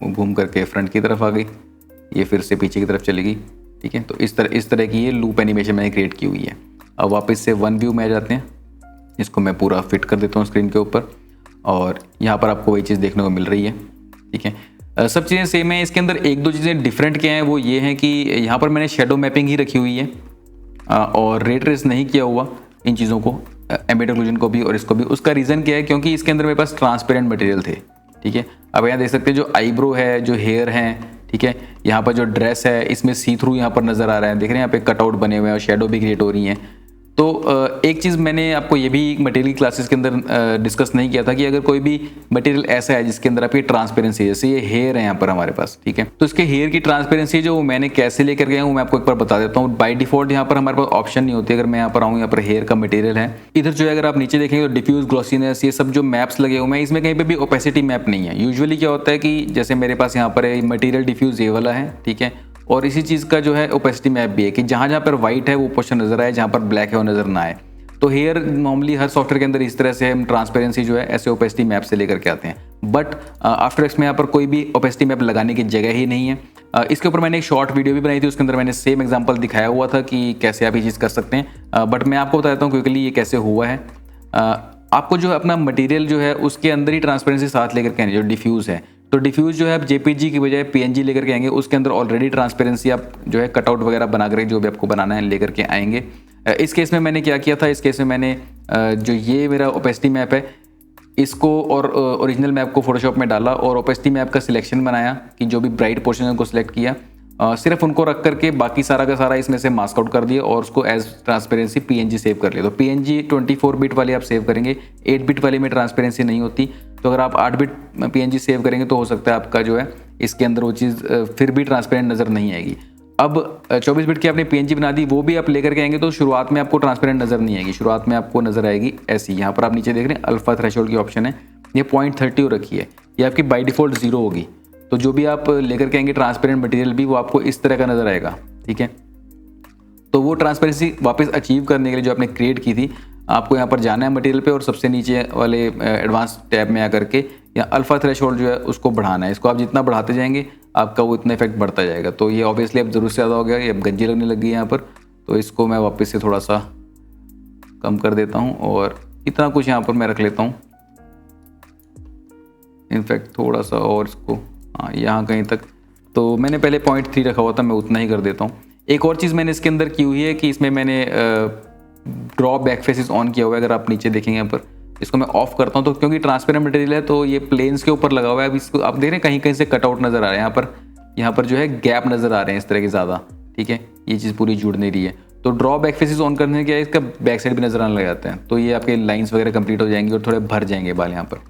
घूम करके फ्रंट की तरफ आ गई, ये फिर से पीछे की तरफ चलेगी, ठीक है। तो इस तरह की ये लूप एनिमेशन मैंने क्रिएट की हुई है। अब वापस से 1 व्यू में आ जाते हैं, इसको मैं पूरा फिट कर देता हूँ स्क्रीन के ऊपर, और यहाँ पर आपको वही चीज़ देखने को मिल रही है, ठीक है। सब चीज़ें सेम है। इसके अंदर 1-2 चीज़ें डिफरेंट क्या हैं, वो ये हैं कि यहाँ पर मैंने शेडो मैपिंग ही रखी हुई है और रेट रेस नहीं किया हुआ इन चीज़ों को, एम्बिएंट ऑक्लूजन को भी और इसको भी। उसका रीज़न क्या है, क्योंकि इसके अंदर मेरे पास ट्रांसपेरेंट मटेरियल थे, ठीक है। अब यहाँ देख सकते हैं जो आईब्रो है, जो हेयर हैं, ठीक है, यहाँ पर जो ड्रेस है इसमें सी थ्रू यहाँ पर नज़र आ रहा है, देख रहे हैं यहाँ पे कटआउट बने हुए हैं और शेडो भी क्रिएट हो रही हैं। तो एक चीज़ मैंने आपको ये भी मटेरियल क्लासेस के अंदर डिस्कस नहीं किया था कि अगर कोई भी मटेरियल ऐसा है जिसके अंदर आपकी ट्रांसपेरेंसी है, जैसे ये हेयर है यहाँ पर हमारे पास, ठीक है, तो इसके हेयर की ट्रांसपेरेंसी जो मैंने कैसे लेकर गया हूँ मैं आपको एक बार बता देता हूँ। बाय डिफॉल्ट यहाँ पर हमारे पास ऑप्शन नहीं होती। अगर मैं यहाँ पर आऊँ, यहाँ पर हेयर का मटेरियल है, इधर जो है अगर आप नीचे देखेंगे तो डिफ्यूज, ग्लॉसीनेस, ये सब जो मैप्स लगे हुए हैं, इसमें कहीं पर भी ओपेसिटी मैप नहीं है। यूजुअली क्या होता है कि जैसे मेरे पास यहाँ पर मटेरियल डिफ्यूज ये वाला है, ठीक है, और इसी चीज़ का जो है ओपेसिटी मैप भी है कि जहाँ जहाँ पर व्हाइट है वो पोर्शन नजर आए, जहाँ पर ब्लैक है वो नजर ना आए। तो हेयर नॉर्मली हर सॉफ्टवेयर के अंदर इस तरह से हम ट्रांसपेरेंसी जो है ऐसे ओपेसिटी मैप से लेकर के आते हैं, बट आफ्टर एक्स में यहाँ पर कोई भी ओपेसिटी मैप लगाने की जगह ही नहीं है। इसके ऊपर मैंने एक शॉर्ट वीडियो भी बनाई थी, उसके अंदर मैंने सेम एग्जांपल दिखाया हुआ था कि कैसे आप ये चीज़ कर सकते हैं। बट मैं आपको बताता हूँ क्विकली ये कैसे हुआ है। आपको जो है अपना मटेरियल जो है उसके अंदर ही ट्रांसपेरेंसी साथ लेकर के आनी, जो डिफ्यूज़ है। तो डिफ्यूज़ जो है आप जेपीजी की बजाय पीएनजी लेकर के आएंगे, उसके अंदर ऑलरेडी ट्रांसपेरेंसी आप जो है कटआउट वगैरह बना कर जो भी आपको बनाना है लेकर के आएंगे। इस केस में मैंने क्या किया था, इस केस में मैंने जो ये मेरा ओपेसिटी मैप है इसको और ओरिजिनल मैप को फोटोशॉप में डाला और ओपेसिटी मैप का सिलेक्शन बनाया कि जो भी ब्राइट पोर्शन है उनको सिलेक्ट किया, सिर्फ उनको रख करके बाकी सारा का सारा इसमें से मास्क आउट कर दिया और उसको एज ट्रांसपेरेंसी पीएनजी सेव कर लिया। तो पीएनजी 24 बिट वाली आप सेव करेंगे, 8 बिट वाली में ट्रांसपेरेंसी नहीं होती। तो अगर आप 8 बिट पीएनजी सेव करेंगे तो हो सकता है आपका जो है इसके अंदर वो चीज़ फिर भी ट्रांसपेरेंट नज़र नहीं आएगी। अब 24 बिट की आपने पीएनजी बना दी, वो भी आप लेकर के आएंगे तो शुरुआत में आपको ट्रांसपेरेंट नज़र नहीं आएगी, शुरुआत में आपको नज़र आएगी ऐसी। यहाँ पर आप नीचे देख रहे हैं अल्फा थ्रेशोल्ड की ऑप्शन है, ये 0.30 हो रखी है, ये आपकी बाई डिफ़ॉल्ट 0 होगी। तो जो भी आप लेकर के आएंगे ट्रांसपेरेंट मटेरियल भी वो आपको इस तरह का नज़र आएगा, ठीक है। तो वो ट्रांसपेरेंसी वापस अचीव करने के लिए जो आपने क्रिएट की थी, आपको यहाँ पर जाना है मटेरियल पे और सबसे नीचे वाले एडवांस टैब में आकर के या अल्फा थ्रेशोल्ड जो है उसको बढ़ाना है। इसको आप जितना बढ़ाते जाएंगे आपका वो इतना इफेक्ट बढ़ता जाएगा। तो ये ऑब्वियसली अब ज़रूरत से ज़्यादा हो गया, ये अब गंजी लगने लग गई है यहाँ पर। तो इसको मैं वापस से थोड़ा सा कम कर देता हूँ और इतना कुछ यहाँ पर मैं रख लेता हूँ, इनफैक्ट थोड़ा सा और इसको यहाँ कहीं तक। तो मैंने पहले 0.3 रखा हुआ था, मैं उतना ही कर देता हूँ। एक और चीज़ मैंने इसके अंदर की हुई है कि इसमें मैंने ड्रॉ बैक फेसेस ऑन किया हुआ है। अगर आप नीचे देखेंगे यहाँ पर, इसको मैं ऑफ करता हूँ तो क्योंकि ट्रांसपेरेंट मटेरियल है तो ये प्लेन्स के ऊपर लगा हुआ है। अब इसको आप देख रहे हैं कहीं कहीं से कटआउट नज़र आ रहे हैं, यहाँ पर जो है गैप नज़र आ रहे हैं इस तरह के ज़्यादा, ठीक है। ये चीज़ पूरी जुड़ नहीं रही है। तो ड्रॉ बैक फेसेस ऑन करने से क्या है, इसका बैक साइड भी नज़र आने लग जाते हैं। तो ये आपके लाइन्स वगैरह कंप्लीट हो जाएंगे और थोड़े भर जाएंगे बाल यहाँ पर।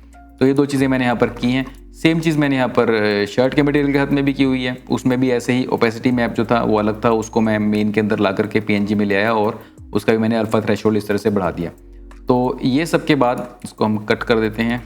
तो ये दो चीज़ें मैंने यहाँ पर की हैं। सेम चीज़ मैंने यहाँ पर शर्ट के मटेरियल के हाथ में भी की हुई है। उसमें भी ऐसे ही ओपेसिटी मैप जो था वो अलग था, उसको मैं मेन के अंदर ला करके पीएनजी में ले आया और उसका भी मैंने अल्फा थ्रेशोल्ड इस तरह से बढ़ा दिया। तो ये सब के बाद इसको हम कट कर देते हैं।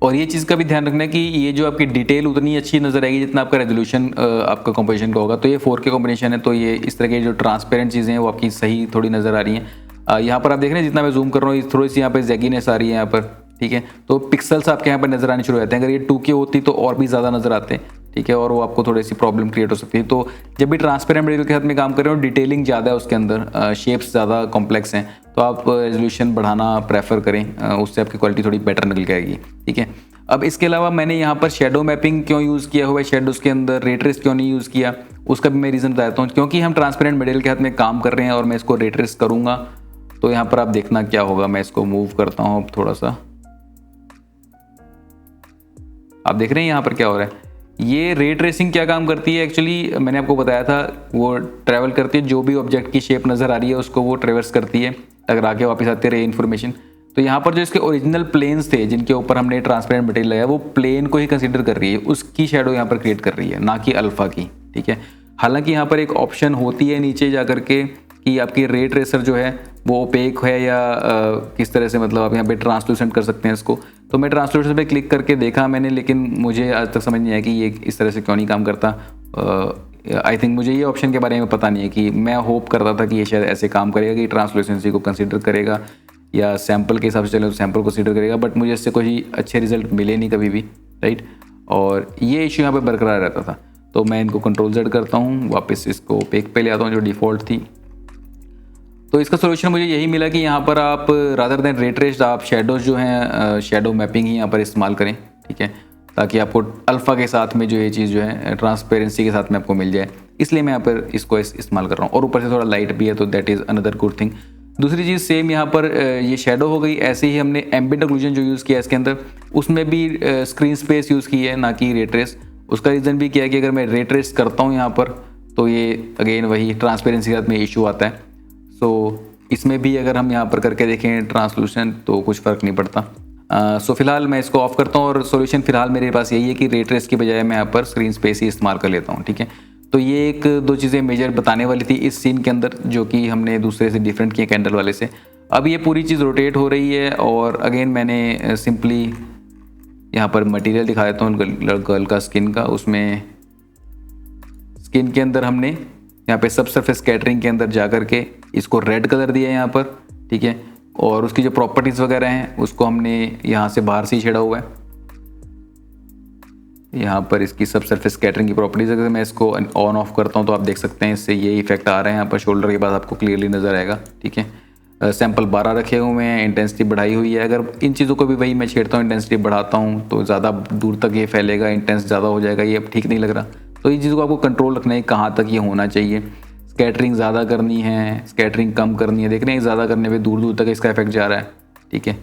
और ये चीज़ का भी ध्यान रखना है कि ये जो आपकी डिटेल उतनी अच्छी नज़र आएगी जितना आपका रेजोल्यूशन आपका कंपोजिशन का होगा। तो ये 4K कॉम्बिनेशन है, तो ये इस तरह के जो ट्रांसपेरेंट चीज़ें हैं वो आपकी सही थोड़ी नज़र आ रही हैं। यहाँ पर आप देख रहे हैं जितना मैं जूम कर रहा हूँ थोड़ी सी यहाँ पर जैगीनेस आ रही है यहाँ पर, ठीक है। तो पिक्सल्स आपके यहाँ पर नज़र आने शुरू हो जाते हैं। अगर ये 2K होती तो और भी ज़्यादा नज़र आते हैं, ठीक है, और वो आपको थोड़ी सी प्रॉब्लम क्रिएट हो सकती है। तो जब भी ट्रांसपेरेंट मटेरियल के साथ में काम कर रहे हो, डिटेलिंग ज़्यादा है उसके अंदर, शेप्स ज़्यादा कॉम्प्लेक्स हैं, तो आप रेजोल्यूशन बढ़ाना प्रेफर करें, उससे आपकी क्वालिटी थोड़ी बेटर निकल के आएगी, ठीक है। अब इसके अलावा मैंने यहाँ पर शेडो मैपिंग क्यों यूज़ किया हुआ है, शेडोज़ के अंदर रे ट्रेस क्यों नहीं यूज़ किया, उसका भी मैं रीज़न बताता हूँ। क्योंकि हम ट्रांसपेरेंट मटेरियल के हाथ में काम कर रहे हैं और मैं इसको रे ट्रेस करूँगा तो यहाँ पर आप देखना क्या होगा। मैं इसको मूव करता हूँ अब थोड़ा सा, आप देख रहे हैं यहाँ पर क्या हो रहा है। ये रे ट्रेसिंग क्या काम करती है, एक्चुअली मैंने आपको बताया था, वो ट्रैवल करती है, जो भी ऑब्जेक्ट की शेप नज़र आ रही है उसको वो ट्रेवर्स करती है, टकरा के वापस आती है इन्फॉर्मेशन। तो यहाँ पर जो इसके ओरिजिनल प्लेन्स थे जिनके ऊपर हमने ट्रांसपेरेंट मटेरियल लगाया, वो प्लेन को ही कंसीडर कर रही है, उसकी शेडो यहाँ पर क्रिएट कर रही है, ना कि अल्फा की, ठीक है। हालांकि यहाँ पर एक ऑप्शन होती है नीचे जा करके कि आपकी रे ट्रेसर जो है वो ओपेक है या किस तरह से, मतलब आप यहाँ पे ट्रांसलूसेंट कर सकते हैं इसको। तो मैं ट्रांसलूसेंट पे क्लिक करके देखा मैंने, लेकिन मुझे आज तक समझ नहीं आया कि ये इस तरह से क्यों नहीं काम करता। आई थिंक मुझे ये ऑप्शन के बारे में पता नहीं है, कि मैं होप करता था कि ये शायद ऐसे काम करेगा कि ट्रांसलूसेंसी को कंसिडर करेगा या सैम्पल के हिसाब से चले तो सैम्पल को कंसिडर करेगा, बट मुझे इससे कोई अच्छे रिजल्ट मिले नहीं कभी भी, राइट। और ये इशू यहाँ पर बरकरार रहता था। तो मैं इनको Ctrl+Z करता हूँ, वापस इसको ओपेक पे ले आता हूँ जो डिफ़ॉल्ट थी। तो इसका सोल्यूशन मुझे यही मिला कि यहाँ पर आप रादर देन रे ट्रेस्ड आप शेडोज़ जो हैं शेडो मैपिंग ही यहाँ पर इस्तेमाल करें, ठीक है, ताकि आपको अल्फ़ा के साथ में जो ये चीज़ जो है ट्रांसपेरेंसी के साथ में आपको मिल जाए। इसलिए मैं यहाँ पर इसको इस्तेमाल कर रहा हूँ और ऊपर से थोड़ा लाइट भी है, तो that is another good thing. दूसरी चीज़ सेम यहाँ पर ये शेडो हो गई। ऐसे ही हमने एम्बिएंट ऑक्लूजन जो यूज़ किया इसके अंदर, उसमें भी स्क्रीन स्पेस यूज़ की है, ना कि रे ट्रेस। उसका रीज़न भी क्या है कि अगर मैं रे ट्रेस करता हूँ यहाँ पर तो ये अगेन वही ट्रांसपेरेंसी के साथ में इशू आता है। सो इसमें भी अगर हम यहाँ पर करके देखें ट्रांसलूसेंट तो कुछ फ़र्क नहीं पड़ता। सो फिलहाल मैं इसको ऑफ करता हूँ और सॉल्यूशन फिलहाल मेरे पास यही है कि रे ट्रेस की बजाय मैं यहाँ पर स्क्रीन स्पेस ही इस्तेमाल कर लेता हूँ, ठीक है। तो ये एक दो चीज़ें मेजर बताने वाली थी इस सीन के अंदर, जो कि हमने दूसरे से डिफरेंट किए कैंडल वाले से। अब ये पूरी चीज़ रोटेट हो रही है और अगेन मैंने सिंपली यहाँ पर मटेरियल दिखा देता हूँ गर्ल का स्किन का। उसमें स्किन के अंदर हमने यहाँ पे सब सरफेस स्कैटरिंग के अंदर जा कर के इसको रेड कलर दिया है यहाँ पर, ठीक है। और उसकी जो प्रॉपर्टीज़ वगैरह हैं उसको हमने यहाँ से बाहर से ही छेड़ा हुआ है। यहाँ पर इसकी सब सरफेस स्कैटरिंग की प्रॉपर्टीज़, अगर मैं इसको ऑन ऑफ करता हूँ तो आप देख सकते हैं इससे ये इफेक्ट आ रहे हैं। यहाँ पर शोल्डर के बाद आपको क्लियरली नज़र आएगा, ठीक है। सैंपल 12 रखे हुए हैं, इंटेंसिटी बढ़ाई हुई है। अगर इन चीज़ों को भी वही मैं छेड़ता हूँ, इंटेंसिटी बढ़ाता हूँ तो ज़्यादा दूर तक ये फैलेगा, इंटेंस ज़्यादा हो जाएगा, ये अब ठीक नहीं लग रहा। तो इन चीज़ों को आपको कंट्रोल रखना है कहाँ तक ये होना चाहिए। स्कैटरिंग ज़्यादा करनी है, स्कैटरिंग कम करनी है। देख रहे हैं ज़्यादा करने पे दूर दूर तक इसका इफेक्ट जा रहा है, ठीक है,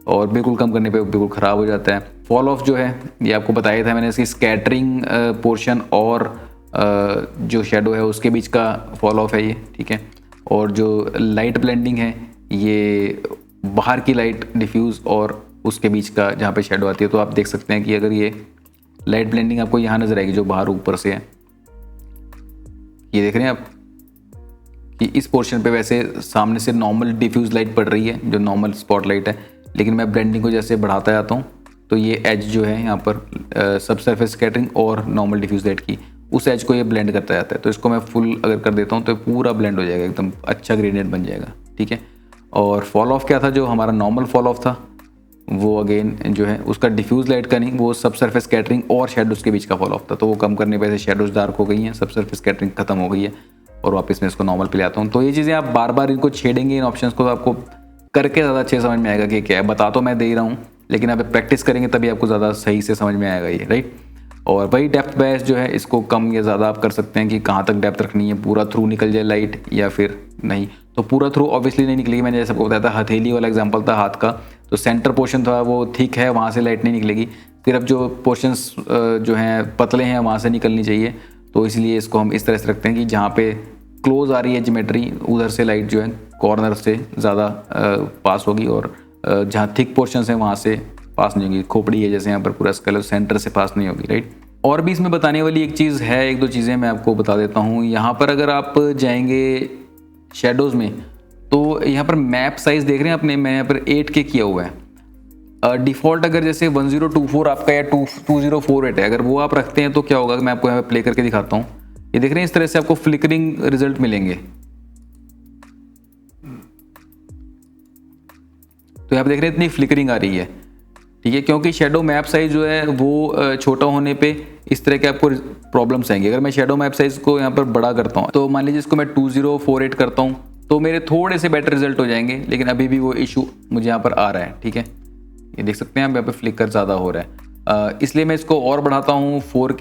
और बिल्कुल कम करने पे बिल्कुल ख़राब हो जाता है। फॉल ऑफ जो है ये आपको बताया था मैंने, इसकी स्कैटरिंग पोर्शन और जो शेडो है उसके बीच का फॉल ऑफ है ये, ठीक है। और जो लाइट ब्लेंडिंग है ये बाहर की लाइट डिफ्यूज़ और उसके बीच का जहाँ पे शेडो आती है। तो आप देख सकते हैं कि अगर ये लाइट ब्लेंडिंग आपको यहाँ नज़र आएगी जो बाहर ऊपर से है, ये देख रहे हैं आप कि इस पोर्शन पे वैसे सामने से नॉर्मल डिफ्यूज़ लाइट पड़ रही है जो नॉर्मल स्पॉट लाइट है, लेकिन मैं ब्लेंडिंग को जैसे बढ़ाता जाता हूँ तो ये एज जो है यहाँ पर सब सरफेस स्कैटरिंग और नॉर्मल डिफ्यूज़ लाइट की उस एज को ये ब्लेंड करता जाता है। तो इसको मैं फुल अगर कर देता हूँ तो पूरा ब्लेंड हो जाएगा, एकदम अच्छा ग्रेडियंट बन जाएगा, ठीक है। और फॉल ऑफ क्या था, जो हमारा नॉर्मल फॉल ऑफ था वो अगेन जो है उसका डिफ्यूज़ लाइट का नहीं, वो सब सरफेस स्कैटरिंग और शेडोज़ के बीच का फॉल ऑफ था। तो वो कम करने पे शेडोज़ डार्क हो गई हैं, सब सरफेस स्कैटरिंग खत्म हो गई है और वापस मैं इसको नॉर्मल पे ले आता हूँ। तो ये चीज़ें आप बार बार इनको छेड़ेंगे इन ऑप्शंस को तो आपको करके ज़्यादा अच्छे समझ में आएगा कि क्या है। बता तो मैं दे ही रहा हूँ, लेकिन आप प्रैक्टिस करेंगे तभी आपको ज़्यादा सही से समझ में आएगा ये, राइट। और वही डेप्थ बैस जो है इसको कम या ज़्यादा आप कर सकते हैं कि कहाँ तक डेप्थ रखनी है, पूरा थ्रू निकल जाए लाइट या फिर नहीं। तो पूरा थ्रू ऑब्वियसली नहीं निकलेगी, मैंने जैसे आपको बताया था हथेली वाला एग्जांपल था हाथ का, तो सेंटर पोर्शन था वो ठीक है, वहाँ से लाइट नहीं निकलेगी, सिर्फ जो पोर्शंस जो हैं पतले हैं वहाँ से निकलनी चाहिए। तो इसलिए इसको हम इस तरह से रखते हैं कि जहाँ पे क्लोज आ रही है ज्योमेट्री उधर से लाइट जो है कॉर्नर से ज़्यादा पास होगी और जहाँ थिक पोर्शंस हैं वहाँ से पास नहीं होगी। खोपड़ी है जैसे यहाँ पर पूरा स्केल सेंटर से पास नहीं होगी, राइट। और भी इसमें बताने वाली एक चीज़ है, एक दो चीज़ें मैं आपको बता देता हूँ। यहाँ पर अगर आप जाएंगे शेडोज़ में तो यहाँ पर मैप साइज़ देख रहे हैं आपने, मैंने यहाँ पर 8K किया हुआ है। डिफ़ॉल्ट अगर जैसे 1024 आपका या 2048 है, अगर वो आप रखते हैं तो क्या होगा, मैं आपको यहाँ पर प्ले करके दिखाता हूँ। ये देख रहे हैं इस तरह से आपको फ्लिकरिंग रिजल्ट मिलेंगे। तो यहाँ पे देख रहे हैं इतनी फ्लिकरिंग आ रही है, ठीक है, क्योंकि शेडो मैप साइज जो है वो छोटा होने पे इस तरह के आपको प्रॉब्लम्स आएंगे। अगर मैं शेडो मैप साइज को यहाँ पर बड़ा करता हूँ तो मान लीजिए इसको मैं 2048 करता हूँ तो मेरे थोड़े से बेटर रिजल्ट हो जाएंगे, लेकिन अभी भी वो इशू मुझे यहाँ पर आ रहा है, ठीक है। ये देख सकते हैं आप यहाँ पे फ्लिकर ज़्यादा हो रहा है, इसलिए मैं इसको और बढ़ाता हूँ 4K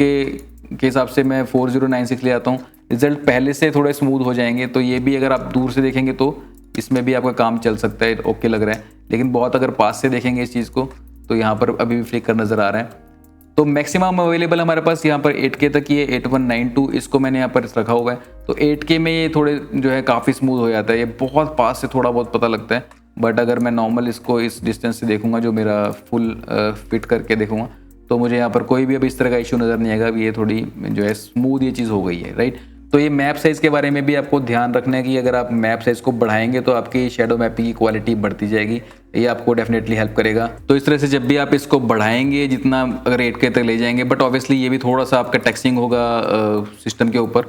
के हिसाब से मैं 4096 ले आता हूँ। रिजल्ट पहले से थोड़े स्मूथ हो जाएंगे। तो ये भी अगर आप दूर से देखेंगे तो इसमें भी आपका काम चल सकता है, ओके लग रहा है। लेकिन बहुत अगर पास से देखेंगे इस चीज़ को तो यहाँ पर अभी भी फ्लिकर नज़र आ रहा है। तो मैक्सिमम अवेलेबल हमारे पास यहाँ पर 8K तक ही है, 8192 इसको मैंने यहाँ पर रखा हुआ है। तो 8K में ये थोड़े जो है काफ़ी स्मूथ हो जाता है, ये बहुत पास से थोड़ा बहुत पता लगता है। बट अगर मैं नॉर्मल इसको इस डिस्टेंस से देखूंगा, जो मेरा फुल फिट करके देखूंगा, तो मुझे यहाँ पर कोई भी अब इस तरह का इशू नज़र नहीं आएगा। ये थोड़ी जो है स्मूथ ये चीज़ हो गई है, राइट। तो ये मैप साइज़ के बारे में भी आपको ध्यान रखना है कि अगर आप मैप साइज़ को बढ़ाएंगे तो आपकी शेडो मैपिंग की क्वालिटी बढ़ती जाएगी, ये आपको डेफिनेटली हेल्प करेगा। तो इस तरह से जब भी आप इसको बढ़ाएंगे, जितना अगर 8K तक ले जाएंगे, बट ऑब्वियसली ये भी थोड़ा सा आपका टैक्सिंग होगा सिस्टम के ऊपर,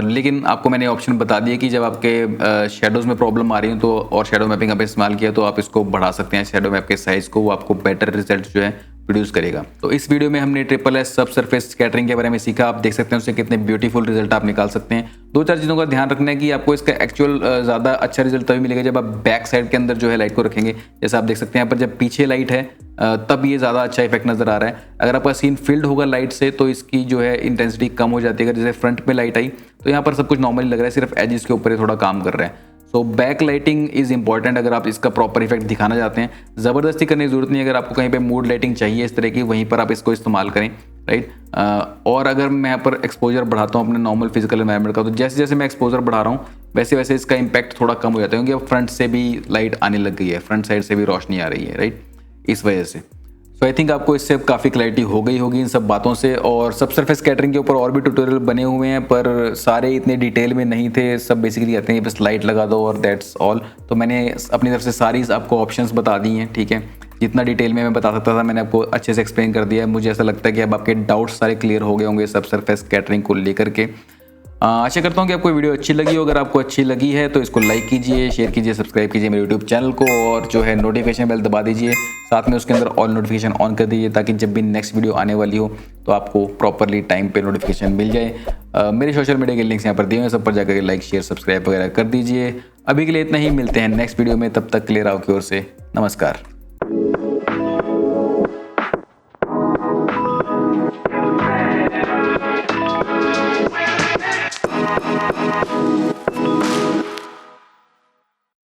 लेकिन आपको मैंने ऑप्शन बता दिया कि जब आपके शेडोज़ में प्रॉब्लम आ रही है तो और शेडो मैपिंग आप इस्तेमाल किया तो आप इसको बढ़ा सकते हैं शेडो मैप के साइज़ को, वो आपको बेटर रिजल्ट जो है प्रोड्यूस करेगा। तो इस वीडियो में हमने SSS सब सरफेस स्कैटरिंग के बारे में सीखा। आप देख सकते हैं उससे कितने ब्यूटीफुल रिजल्ट आप निकाल सकते हैं। दो चार चीज़ों का ध्यान रखना है कि आपको इसका एक्चुअल ज़्यादा अच्छा रिजल्ट तभी मिलेगा जब आप बैक साइड के अंदर जो है लाइट को रखेंगे। जैसे आप देख सकते हैं यहाँ पर जब पीछे लाइट है तब ये ज़्यादा अच्छा इफेक्ट नज़र आ रहा है। अगर आपका सीन फील्ड होगा लाइट से तो इसकी जो है इंटेंसिटी कम हो जाती है। अगर जैसे फ्रंट में लाइट आई तो यहाँ पर सब कुछ नॉर्मली लग रहा है, सिर्फ एजिस के ऊपर ही थोड़ा काम कर रहा है। So back lighting is important अगर आप इसका प्रॉपर इफेक्ट दिखाना चाहते हैं। ज़बरदस्ती करने की जरूरत नहीं है, अगर आपको कहीं पे मूड लाइटिंग चाहिए इस तरह की, वहीं पर आप इसको इस्तेमाल करें, राइट। और अगर मैं यहाँ पर एक्सपोजर बढ़ाता हूँ अपने नॉर्मल फिजिकल एनवायरनमेंट का, तो जैसे जैसे मैं एक्सपोजर बढ़ा रहा हूँ वैसे वैसे इसका इम्पैक्ट थोड़ा कम हो जाता है, क्योंकि अब फ्रंट से भी लाइट आने लग गई है, फ्रंट साइड से भी रोशनी आ रही है, राइट, इस वजह से। सो आई थिंक आपको इससे काफ़ी क्लैरिटी हो गई होगी इन सब बातों से। और सब सरफेस स्कैटरिंग के ऊपर और भी ट्यूटोरियल बने हुए हैं, पर सारे इतने डिटेल में नहीं थे। सब बेसिकली कहते हैं बस लाइट लगा दो और दैट्स ऑल। तो मैंने अपनी तरफ से सारी आपको ऑप्शंस बता दी हैं, ठीक है। जितना डिटेल में मैं बता सकता था मैंने आपको अच्छे से एक्सप्लेन कर दिया है। मुझे ऐसा लगता है कि अब आपके डाउट्स सारे क्लियर हो गए होंगे सब सरफेस स्कैटरिंग को लेकर के। आशा करता हूँ कि आपको वीडियो अच्छी लगी हो। अगर आपको अच्छी लगी है तो इसको लाइक कीजिए, शेयर कीजिए, सब्सक्राइब कीजिए मेरे यूट्यूब चैनल को और जो है नोटिफिकेशन बेल दबा दीजिए। साथ में उसके अंदर ऑल नोटिफिकेशन ऑन कर दीजिए ताकि जब भी नेक्स्ट वीडियो आने वाली हो तो आपको प्रॉपरली टाइम पे नोटिफिकेशन मिल जाए। मेरे सोशल मीडिया के लिंक्स यहाँ पर दिए हुए हैं, सब पर जाकर लाइक शेयर सब्सक्राइब वगैरह कर दीजिए। अभी के लिए इतना ही, मिलते हैं नेक्स्ट वीडियो में, तब तक के लिए राव की ओर से नमस्कार।